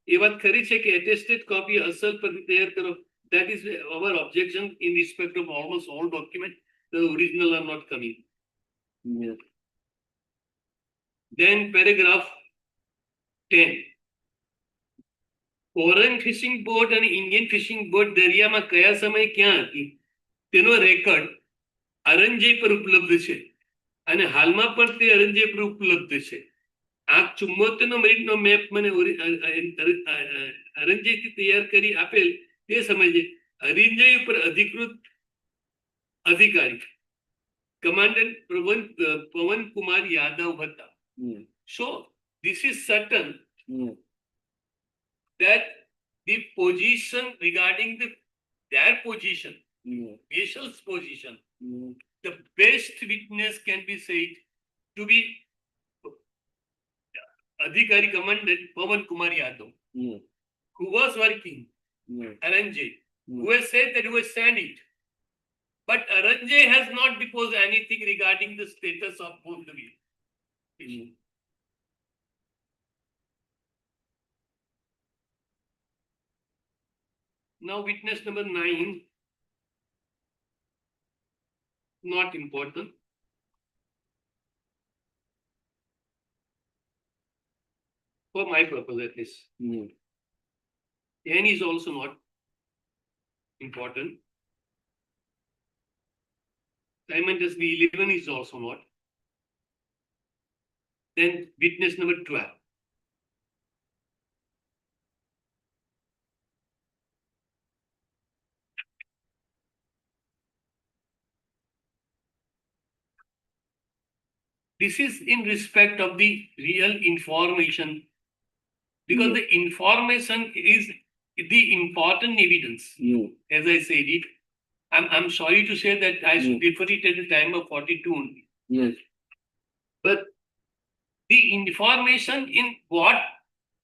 એ વાત ખરી છે કે attested copy અસલ પર તૈયાર કરો. That is our objection in respect of almost all documents. The original are not coming. Yes. Then paragraph 10. Foreign fishing boat અને ઇન્ડિયન ફિશિંગ બોટ દરિયામાં કયા સમયે ક્યાં હતી તેનો રેકોર્ડ અરંજય પર ઉપલબ્ધ છે અને હાલમાં પણ તે અરંજય પર ઉપલબ્ધ છે. આ 74 નો મરીનનો મેપ મને અરંજયથી તૈયાર કરી આપેલ તે સમયે અરંજય ઉપર અધિકૃત અધિકારી કમાન્ડન્ટ પવન કુમાર યાદવ હતા. Yes. So this is certain Yes. that the position regarding their position, Yes. vessel's position, Yes. the best witness can be said to be Adhikari Commandant Pawan Kumar Yadav, Yes. who was working Yes. Aranjay, who has said that he was standing. But Aranjay has not deposed anything regarding the status of both the vessels. Yes. Now witness number 9, not important. For my purpose at least. Yes. 10 is also not important. Simultaneously 11 is also not. Then witness number 12. This is in respect of the real information, because the information is the important evidence. Yes. As I said it, I'm sorry to say that I should refer it at the time of 42 only. Yes. But the information in what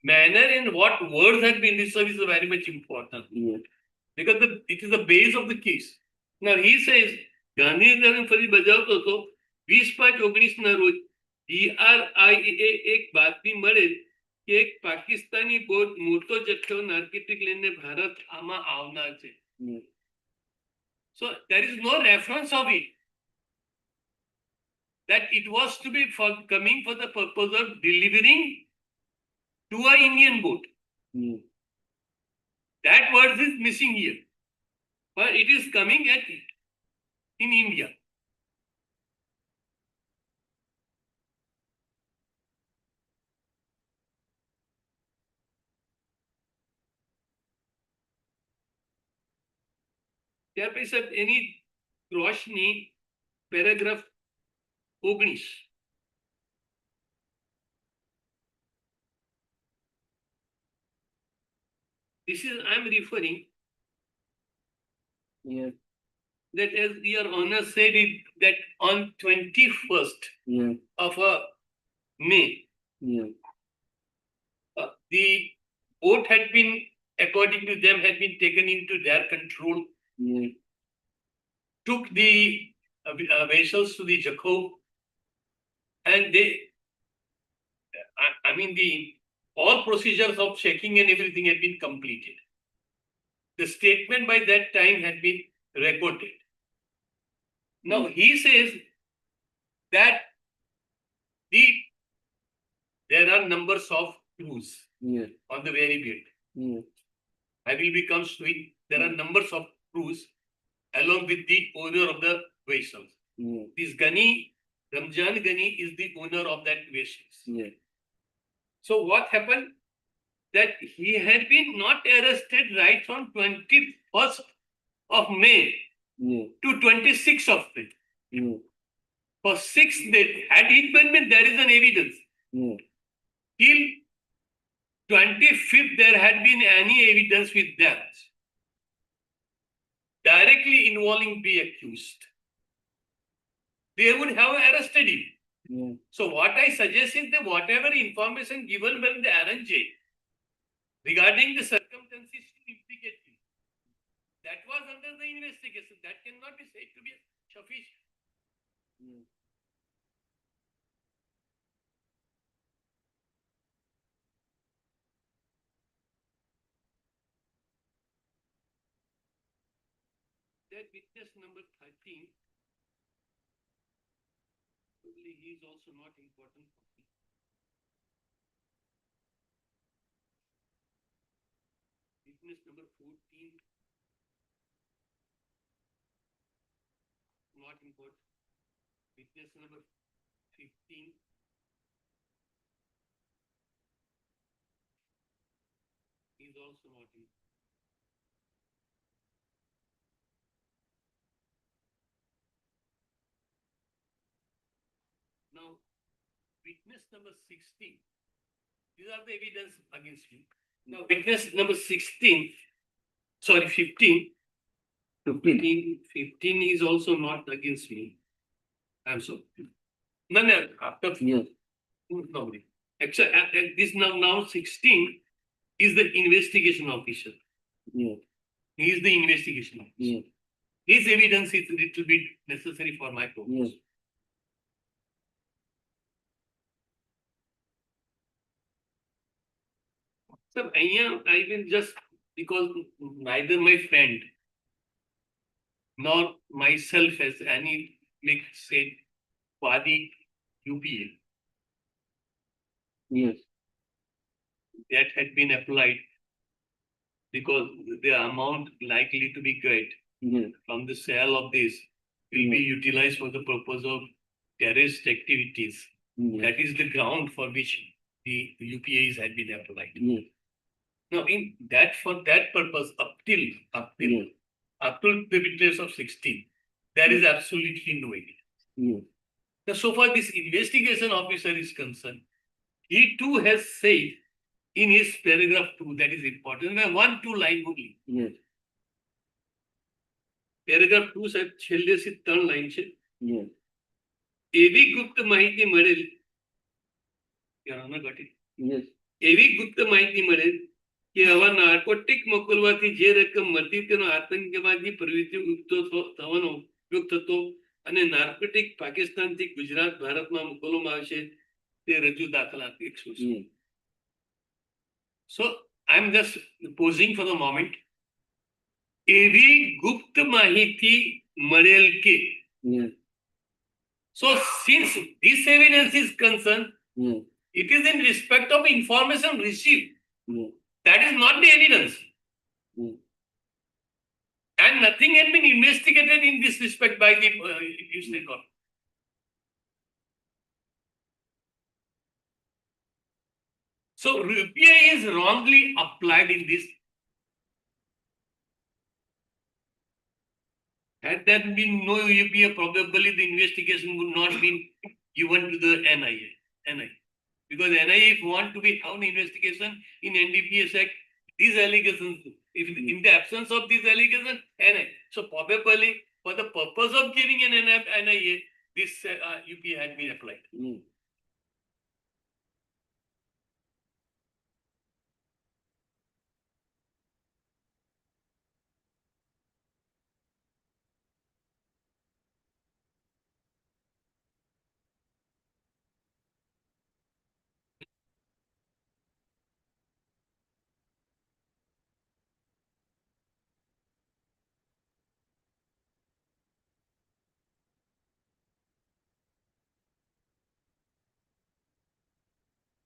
manner and what words have been reserved is very much important, Yes. because it is the base of the case. Now he says, Gandhinagar ફરી બજાવતો હતો 20/5/19 ના રોજ DRIA એક બાતમી મળે કે એક Pakistani boat મોટો જથ્થો નાર્કોટિક લઈને ભારત આમાં આવનાર છે. Yes. So there is no reference of it that it was to be coming for the purpose of delivering to a Indian boat. Yes. That word is missing here. But it is coming in India. ત્યાર પછી સાહેબ એની રોશની paragraph 19. This is I am referring Yes. that as your honor said it that on 21st Yes. of May, Yes. the boat had been, according to them, had been taken into their control, Yes. took the vessels to the Jacob, and they, I mean, all procedures of checking and everything had been completed. The statement by that time had been recorded. Now he says that there are numbers of crews Yes. on the very bed. Yes. I will become sweet. There are numbers of crews along with the owner of the vessels. Yes. This Ghani, Ramjan Ghani, is the owner of that vessels. Yes. So what happened? That he had been not arrested right from 21st of May Yes. to 26th of May. Yes. For 6 days, had it been, there is an evidence. Yes. Till 25th, there had been any evidence with that directly involving the accused. They would have arrested him. Yes. So what I suggest is that whatever information given by the RNJ regarding the circumstances to implicate him, that was under the investigation. That cannot be said to be sufficient. Yes. That witness number 13, probably he is also not important for me. Witness number 14, not important. Witness number 15, is also not important. Now, witness number 16, these are the evidence against me. Now, witness number 16, sorry, 15, 15 is also not against me. I'm sorry. No, after Yes. nobody. Except this now 16 is the investigation officer. Yes. He is the investigation officer. Yes. His evidence is a little bit necessary for my purpose. Yes. So I will just, because neither my friend nor myself has any, like said, Wadi UPA Yes. that had been applied because the amount likely to be get Yes. from the sale of this will be utilized for the purpose of terrorist activities. Yes. That is the ground for which the UPAs had been applied. Yes. Now, in that, for that purpose, up till Yes. the witness of 16, there is absolutely no evidence. Yes. Now, so far this investigation officer is concerned, he too has said in his paragraph 2, that is important, 1-2 line only. Yes. Paragraph 2 સાહેબ છેલ્લે થી 3 line છે. Yes. એવી ગુપ્ત માહિતી મળેલ, Yes. એવી ગુપ્ત માહિતી મળેલ કે આવા નાર્કોટિક મોકલવાથી જે રકમ મળતી તેનો આતંકવાદી પ્રવૃત્તિ થવાનો ઉપયોગ થતો અને નાર્કોટિક પાકિસ્તાનથી ગુજરાત ભારતમાં મોકલવામાં આવશે તે રજૂ દાખલા 100. Yes. So I'm just posing for the moment. એવી ગુપ્ત માહિતી મળેલ કે Yes. so since this evidence is concerned, Yes. it is in respect of information received. Yes. That is not the evidence. Yes. And nothing had been investigated in this respect by the state government. So UPI is wrongly applied in this. Had there been no UPI, probably the investigation would not been given to the NIA. Because NIA, if want to be found investigation in NDPS Act, these allegations, if in the absence of these allegations, NIA. So probably for the purpose of giving an NIA, this UPI had been applied. Yes.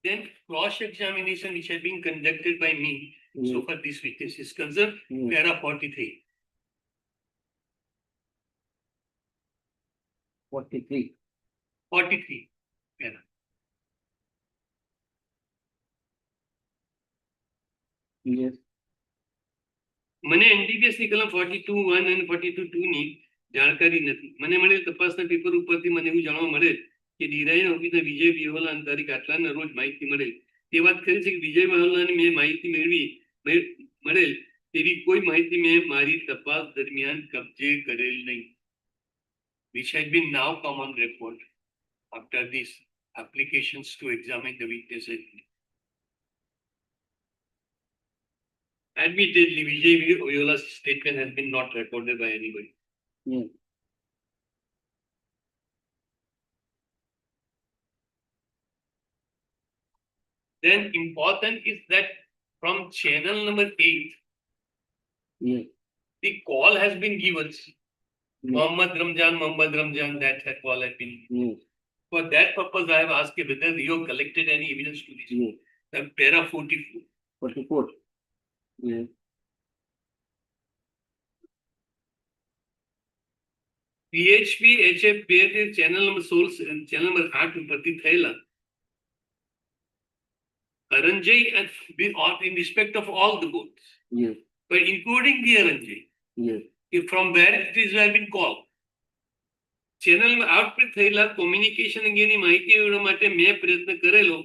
Then cross-examination which had been conducted by me, so Yes. far this witness is concerned, Yes. para 43. 43. 43 para. Yes. મને NDPS ની કલમ 42(1) અને 42(2) ની જાણકારી નથી. મને મળેલ તપાસના પેપર ઉપરથી મને એવું જાણવા મળે કે ડીરાઈ ઓફિસના વિજય વિહોલાની તારીખ આટલાના રોજ માહિતી મળેલ. તે વાત કરી છે કે વિજય વિહોલાની મેં માહિતી મળેલ તેવી કોઈ માહિતી મેં મારી તપાસ દરમિયાન કબજે કરેલ નહીં. Which had been now come on record after these applications to examine the witnesses. Admittedly, Vijay Viola's statement has been not recorded by anybody. Yes. Then important is that from channel number 8, Yes. the call has been given. Yes. Mohammed Ramjan, that call has been. Yes. For that purpose, I have asked whether you have collected any evidence to this. Yes. The para 44. 44. Yes. PHP HF channel number 8 ઉપરથી થયેલા Aranjay and in respect of all the boats, Yes. but including the Aranjay, Yes. if from where it is have been called. Channel out પર થયેલા communication અંગેની માહિતી મેળવવા માટે મેં પ્રયત્ન કરેલો,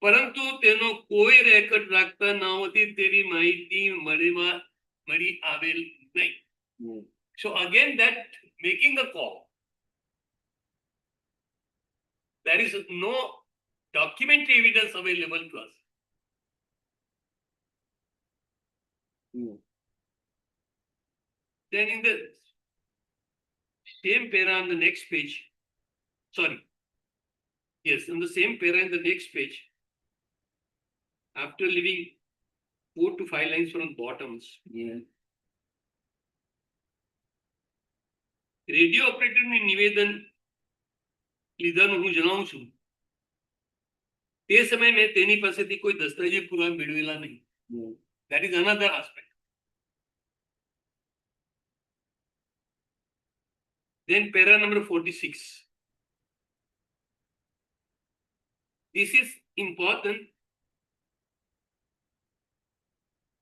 પરંતુ તેનો કોઈ રેકોર્ડ રાખતા ન હોતી તેવી માહિતી મળી આવેલ નહીં. Yes. So again, that making a call, there is no documentary evidence available to us. Yes. Then in the same para on the next page, sorry, yes, on the same para in the next page, after leaving 4 to 5 lines from bottoms, Yes. Radio ઓપરેટરનું નિવેદન લીધાનું હું જણાવું છું. તે સમયે મેં તેની પાસેથી કોઈ દસ્તાવેજી પુરાવા મેળવેલા નહીં. Yes. That is another aspect. Then para number 46. This is important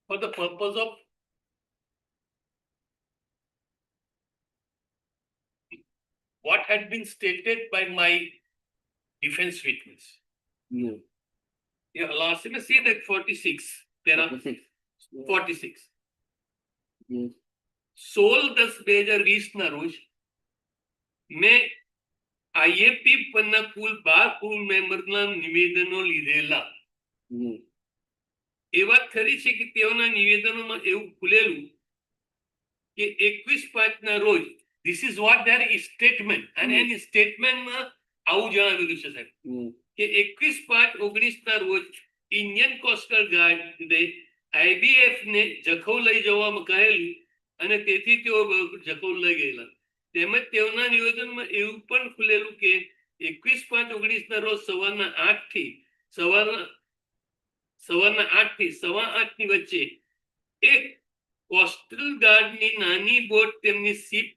for the purpose of what had been stated by my defense witness. Yes. Yeah, last time I see that 46, para 46. 46. Yes. 16/10/2020 ના રોજ મેં આઈએપી પરના કુલ 12 crew મેમ્બરના નિવેદનો લીધેલા. Yes. એ વાત ખરી છે કે તેઓના નિવેદનોમાં એવું ખુલેલું કે 21/5 ના રોજ This is what their statement. અને એની સ્ટેટમેન્ટમાં આવું જણાવેલું છે સાહેબ હમ. કે 21/5/19 રોજ ઇન્ડિયન કોસ્ટલ ગાર્ડે IBF ને જખૌ લઈ જવામાં કહેલું અને તેથી તેઓ જખૌ લઈ ગયેલા. તેમજ તેઓના નિવેદનમાં એવું પણ ખુલેલું કે 21/5/19 રોજ સવારના 8 થી સવારના 8 થી 8:15 ની વચ્ચે એક કોસ્ટલ ગાર્ડની નાની બોટ તેમની શિપ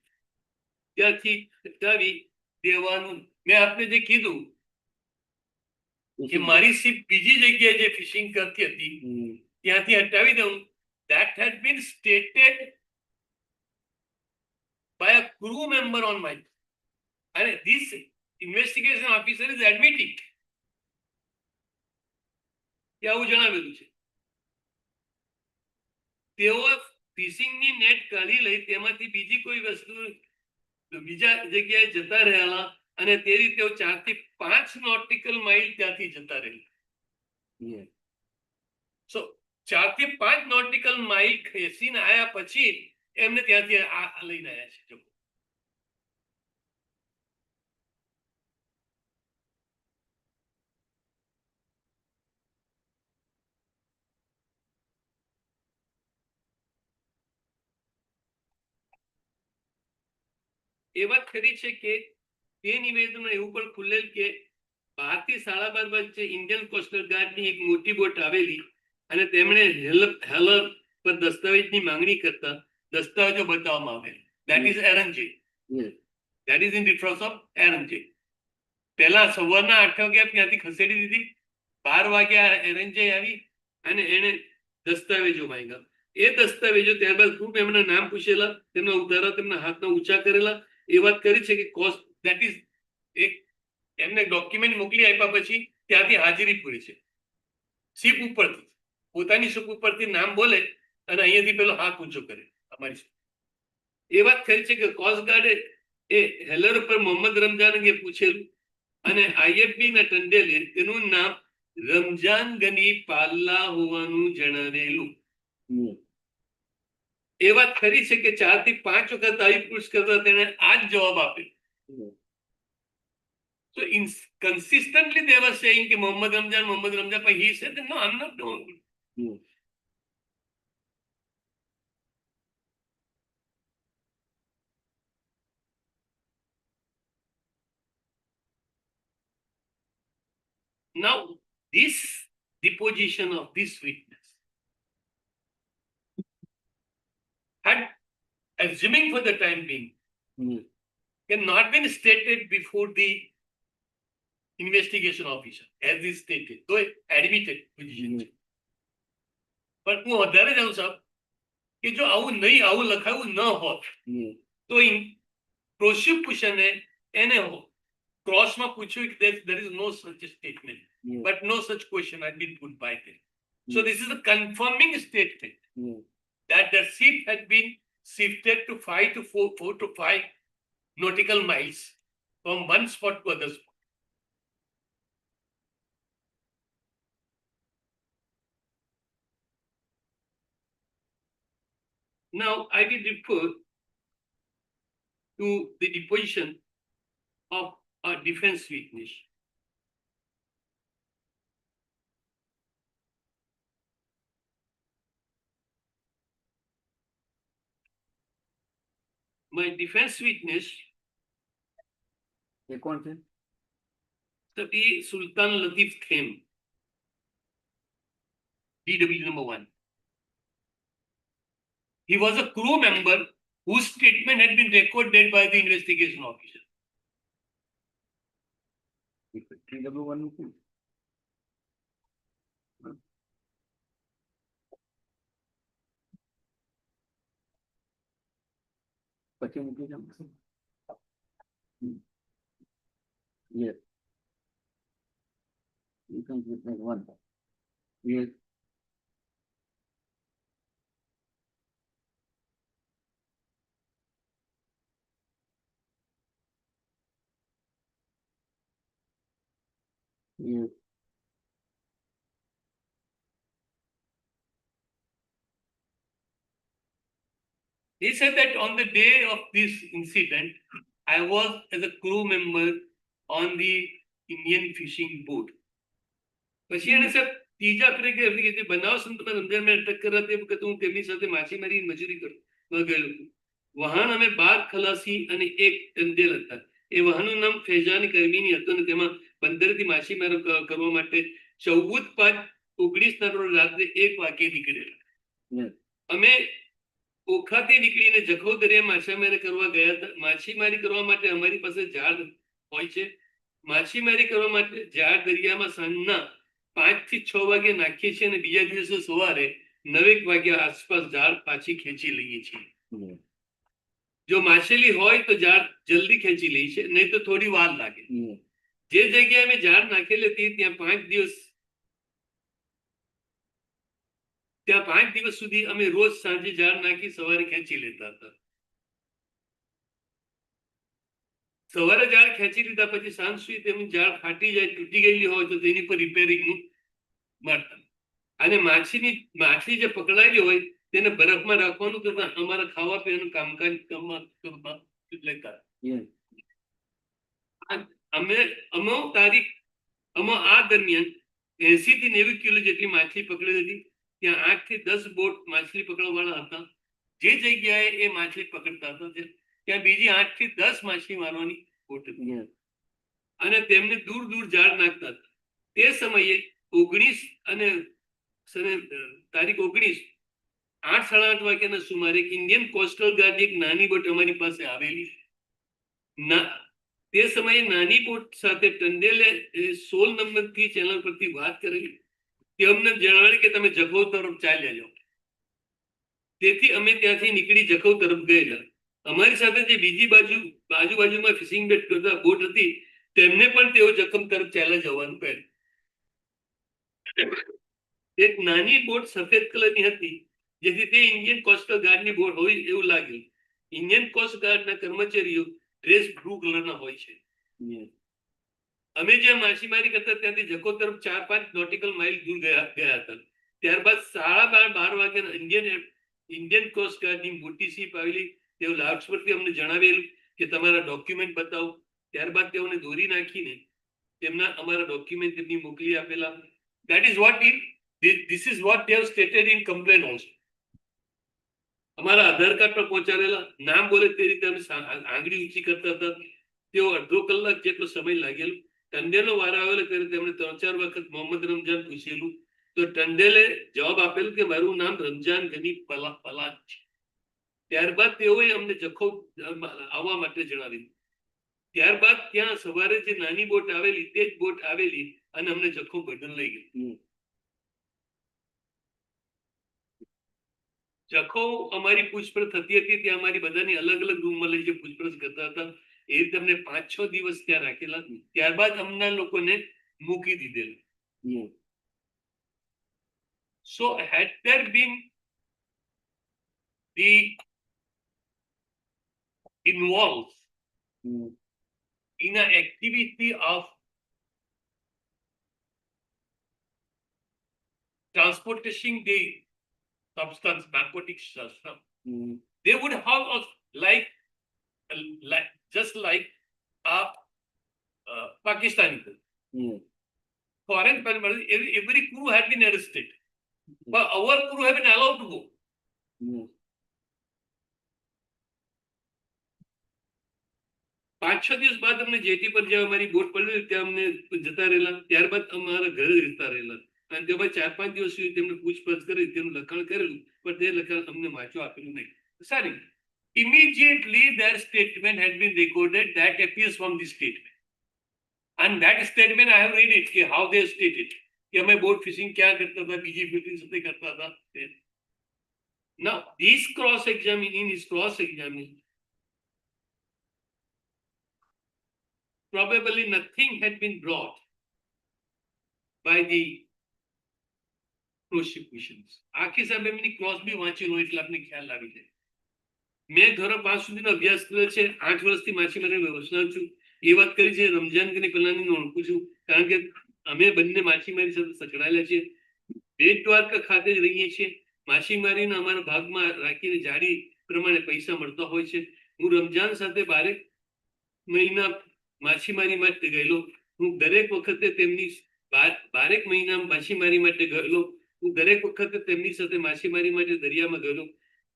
ત્યાંથી હટાવી દેવાનું. મેં આપને જે કીધું કે મારી શિપ બીજી જગ્યાએ જે ફિશિંગ કરતી હતી હમ. ત્યાંથી હટાવી દઉં. that had been stated by a crew member on my, and this investigation officer is admitting કે આવું જણાવેલું છે. તેઓ ફિશિંગની નેટ કાઢી લઈ તેમાંથી બીજી કોઈ વસ્તુ બીજા જગ્યાએ જતા રહેલા અને તે રીતે તેઓ 4 થી 5 નોટિકલ માઇલ ત્યાંથી જતા રહેલા. Yes. સો 4 થી 5 નોટિકલ માઇલ ખેંચીને આવ્યા પછી એમને ત્યાંથી આ લઈને આવ્યા છે. જો એ વાત ખરી છે કે તે નિવેદનમાં એવું પણ ખુલેલ કે 12 થી 12:30 વચ્ચે ઇન્ડિયન કોસ્ટલ ગાર્ડની એક મોટી બોટ આવેલી અને તેમણે હેલર પર દસ્તાવેજની માંગણી કરતા દસ્તાવેજો બતાવવામાં આવેલ. That is arranged. Yes. That is in reference of arranged. પહેલા સવારના 8 વાગ્યા ત્યાંથી ખસેડી દીધી, 12 વાગ્યા arrange આવી અને એને દસ્તાવેજો માંગ્યા. એ દસ્તાવેજો ત્યારબાદ ખૂબ એમના નામ પૂછેલા, તેમના ઉધારા તેમના હાથના ઊંચા કરેલા. એ વાત કરી છે કે કોસ્ટ દેટ ઇઝ એક એમને ડોક્યુમેન્ટ મોકલી આપ્યા પછી ત્યાંથી હાજરી પૂરી છે. શિપ ઉપરથી પોતાની શિપ ઉપરથી નામ બોલે અને અહીંયાથી પેલો હાથ ઊંચો કરે અમારી શિપ. એ વાત ખરી છે કે કોસ્ટ ગાર્ડે એ હેલર પર મોહમ્મદ રમજાન પૂછેલું અને IFB ના ટંડેલે તેનું નામ રમજાન ગની પાલ્લા હોવાનું જણાવેલું. Yes. એ વાત ખરી છે કે 4 થી 5 વખત આવી પૂછ કરતા તેને આ જ જવાબ આપ્યો. Yes. So consistently they were saying કે Mohammad Ramjan, but he said that, no, I'm not doing it. Yes. Now, this deposition of this witness had, assuming for the time being, Yes. cannot been stated before the investigation officer, as is stated, though admitted position. Yes. પણ હું વધારે જાઉં સાહેબ કે જો આવું નહીં, આવું લખાયું ન હોત Yes. તો પ્રોસિક્યુશને એને ક્રોસમાં પૂછ્યું કે there is no such statement, Yes. but no such question had been put by them. So this is a confirming statement Yes. that the ship had been shifted to 4 to 5 nautical miles from one spot to other spot. Now I will refer to the deposition of a defense witness. My defense witness, એ કોણ છે? Sati Sultan Latif Khem, DW number 1. He was a crew member whose statement had been recorded by the investigation officer. TW1 નું શું? પછી મૂકી જાઉં. Yes. You can witness one. Yes. Yes. He said that on the day of this incident, I was as a crew member on the Indian fishing boat. પછી એને સાહેબ ત્રીજા ફેરે બનાવશો તમે રમજાનમાં અટક કરવા તે વખતે હું તેમની સાથે માછીમારી મજૂરી કરવા ગયેલો હતો. વહાણ અમે 12 ખલાસી અને 1 ટંડેલ હતા. એ વહાણનું નામ ફેજાની કર્મીની હતું અને તેમાં બંદરેથી માછીમારો કરવા માટે 14/5/19 ના રોજ રાત્રે 1 વાગે નીકળેલા. અમે ઓખાથી નીકળીને જખૌ દરિયા માછીમારી કરવા ગયા હતા. માછીમારી કરવા માટે અમારી પાસે જાળ હોય છે. માછીમારી કરવા માટે જાળ દરિયામાં સાંજના 5 થી 6 વાગે નાખીએ છીએ અને બીજા દિવસે સવારે 9 વાગ્યા આસપાસ જાળ પાછી ખેંચી લઈએ છીએ. જો માછલી હોય તો જાળ જલ્દી ખેંચી લઈએ છીએ, નહીં તો થોડી વાર લાગે. જે જગ્યાએ અમે જાળ નાખેલી હતી ત્યાં 5 દિવસ સુધી અમે રોજ સાંજે જાળ નાખી સવારે ખેંચી લેતા હતા. સવારે જાળ ખેંચી લીધા પછી સાંજ સુધી તેની જાળ ફાટી જાય, તૂટી ગયેલી હોય તો તેની પર રિપેરિંગનું મળતા. અને માછલી જે પકડાયેલી હોય તેને બરફમાં રાખવાનું કરતા અમારા ખાવા પીવાનું કામકાજ લેતા. અમે આ દરમિયાન 80 થી 90 કિલો જેટલી માછલી પકડેલી હતી. ત્યાં 8 થી 10 બોટ માછલી પકડવા વાળા હતા. જે જગ્યાએ એ માછલી પકડતા હતા ત્યાં બીજી 8 થી 10 માછલી મારવાની બોટ હતી અને તેમને દૂર દૂર જાળ નાખતા હતા. તે સમયે 19 અને તારીખ 19 8:30 વાગ્યાના સુમારે ઇન્ડિયન કોસ્ટલ ગાર્ડ એક નાની બોટ અમારી પાસે આવેલી. તે સમયે નાની બોટ સાથે ટંડેલે 16 નંબરથી ચેનલ પરથી વાત કરેલી. તે અમને જણાવ્યું કે તમે જખૌ તરફ ચાલ્યા જાઓ. તેથી અમે ત્યાંથી નીકળી જખૌ તરફ ગયેલા. અમારી સાથે જે બીજી આજુબાજુમાં ફિશિંગ બોટ હતી તેમને પણ તેઓ જખમ તરફ ચાલ્યા જવાનું કહ્યું. એક નાની બોટ સફેદ કલરની હતી, જેથી તે ઇન્ડિયન કોસ્ટલ ગાર્ડની બોટ હોય એવું લાગ્યું. ઇન્ડિયન કોસ્ટ ગાર્ડના કર્મચારીઓ ડ્રેસ બ્લુ કલરના હોય છે. અમે જ્યાં માછીમારી કરતા ત્યાંથી જખૌ તરફ 4-5 નોટિકલ માઇલ દૂર ગયા હતા. ત્યારબાદ 12:30 વાગ્યાના ઇન્ડિયન કોસ્ટ ગાર્ડની મોટી શીપ આવેલી. તેઓ લાઉડ પરથી અમને જણાવેલું કે તમારા ડોક્યુમેન્ટ બતાવો. ત્યારબાદ તેઓને દોરી નાખીને અમારા ડોક્યુમેન્ટ તેમની મોકલી આપેલા. That is what this is what they have stated in complaint also. અમારા આધાર કાર્ડ પર પહોંચાડેલા નામ બોલે તે રીતે અમે આંગળી ઊંચી કરતા હતા. તેઓ અડધો કલાક જેટલો સમય લાગેલો. ટંડેલનો વારો આવેલો ત્યારે તેમણે 3-4 વખત મોહમ્મદ રમજાન પૂછેલું તો ટંડેલે જવાબ આપેલું કે મારું નામ રમજાન ગની પલાદ છે. ત્યારબાદ તેઓએ અમને જખૌ આવવા માટે જણાવ્યું. ત્યારબાદ ત્યાં સવારે જે નાની બોટ આવેલી તે જ બોટ આવેલી અને અમને જખૌ બદલ લઈ ગઈ. જખૌ અમારી પૂછપરછ થતી હતી. ત્યાં અમારી બધાની અલગ અલગ રૂમમાં લઈ જે પૂછપરછ કરતા હતા એ તમને 5-6 દિવસ ત્યાં રાખેલા. ત્યારબાદ અમના લોકોને મૂકી દીધેલું. So had there been the involved in an activity of transporting the substance, narcotic substance, they would have just like a Pakistani foreign every crew had been arrested, but our crew have been allowed to go. પાંચ છ દિવસ બાદ અમને jetty પર જ્યાં અમારી boat પડી ત્યાં અમને જતા રહેલા. ત્યારબાદ અમારા ઘરે જતા રહેલા અને તેમાં 4-5 દિવસ સુધી તેમને પૂછપરછ કરી. તેનું લખાણ કરેલું પણ તે લખાણ અમને વાંચવા આપેલું નહીં. સારી immediately their statement had been recorded. That appears from this statement, and that statement I have read it how they stated कि हमें बोट फिशिंग क्या करता था, बीजी फिशिंग सब करता था. Now this cross examining probably nothing had been brought by the prosecutions. આખી સાહેબ એમની ક્રોસ બી વાંચી લો એટલે આપને ખ્યાલ આવી જાય. મેં ધોરણ 5 સુધીનો અભ્યાસ કર્યો છે. 8 વર્ષથી માછીમારી વ્યવસાય છું. એ વાત કરી છે રમજાન ગની પહેલાની ઓળખું છું કારણ કે અમે બંને માછીમારી સાથે સંકળાયેલા છીએ. બેટ દ્વારકા ખાતે જ રહીએ છીએ. માછીમારીના અમારા ભાગમાં રાખીને જાળી પ્રમાણે પૈસા મળતા હોય છે. હું રમજાન સાથે બારેક મહિના માછીમારી માટે ગયેલો. હું દરેક વખતે તેમની બારેક મહિના માછીમારી માટે ગયેલો. હું દરેક વખતે તેમની સાથે માછીમારી માટે દરિયામાં ગયેલો.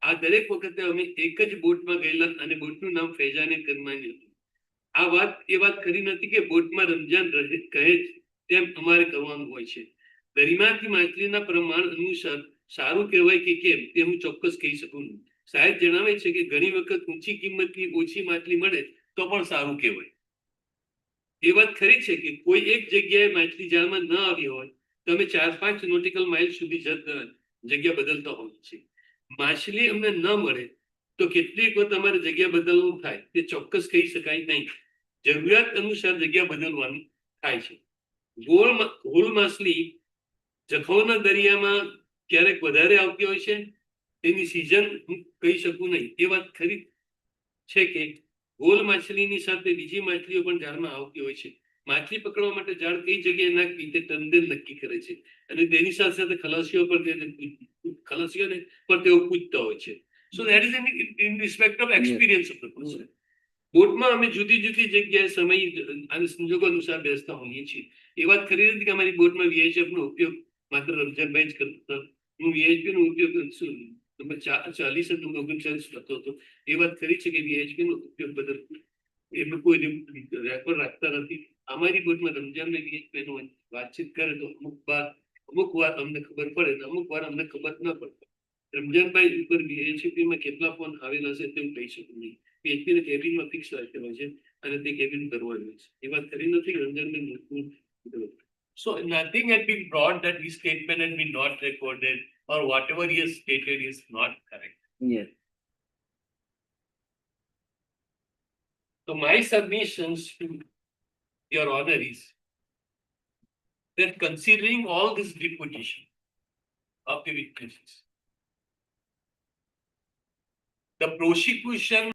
આ દરેક વખતે અમે એક જ બોટમાં ગયેલા અને બોટનું નામ ફૈજાને કરમાની હતું. આ વાત એ વાત ખરી નથી કે બોટમાં રમજાન રહે કહે છે તેમ અમારે કરવાનું હોય છે. દરિયામાંથી માછલીના પ્રમાણ અનુસાર સારું કહેવાય કે કેમ તે હું ચોક્કસ કહી શકું નહીં. સાહેબ જણાવે છે કે ઘણી વખત ઊંચી કિંમતની ઓછી માછલી મળે તો પણ સારું કહેવાય. એ વાત ખરી છે કે કોઈ એક જગ્યાએ માછલી જાળમાં ન આવી હોય તમે 4-5 નોટિકલ માઇલ સુધી જગ્યા બદલતા હોય છે. માછલી અમને ન મળે તો કેટલીક વખત અમારે જગ્યા બદલવું થાય તે ચોક્કસ કહી શકાય નહીં. જરૂરિયાત અનુસાર જગ્યા બદલવાની થાય છે. ગોળ માછલી જખૌના દરિયામાં ક્યારેક વધારે આવતી હોય છે. તેની સિઝન હું કહી શકું નહીં. એ વાત ખરી છે કે ગોલ માછલીની સાથે બીજી માછલીઓ પણ જાળમાં આવતી હોય છે. માછલી પકડવા માટે જાળ કઈ જગ્યાએ નાખવી તે તંદેલ નક્કી કરે છે અને તેની સાથે સાથે ખલાસીઓ ખલાસીઓને પણ તેઓ પૂછતા હોય છે. So that is in respect of experience of the person. બોટમાં અમે જુદી જુદી જગ્યાએ સમય અને સંજોગો અનુસાર બેસતા હોઈએ છીએ. એ વાત ખરી નથી કે અમારી બોટમાં VHF નો ઉપયોગ માત્ર રમજાનભાઈ જ કરતા. હું VHP નો ઉપયોગ નંબર 40 અને નંબર 39 કરતો હતો. એ વાત ખરી છે કે VHP નો ઉપયોગ બદલ એમાં કોઈ રેકોર્ડ રાખતા નથી. અમારી બોટમાં રમજાનમાં VHP નો વાતચીત કરે તો અમુક વાર અમને ખબર પડે ને અમુક વાર અમને ખબર ન પડે. રમજાનભાઈ ઉપર VHP માં કેટલા ફોન આવેલા છે તેવું કહી શકું નહીં. VHP ને કેબિનમાં ફિક્સ રાખેલો છે અને તે કેબિન કરવાનું છે. એ વાત ખરી નથી કે Ramzanbhai. So nothing had been brought that his statement had been not recorded or whatever he has stated is not correct. Yes. So my submissions to your honor is that considering all this deposition of the witnesses, the prosecution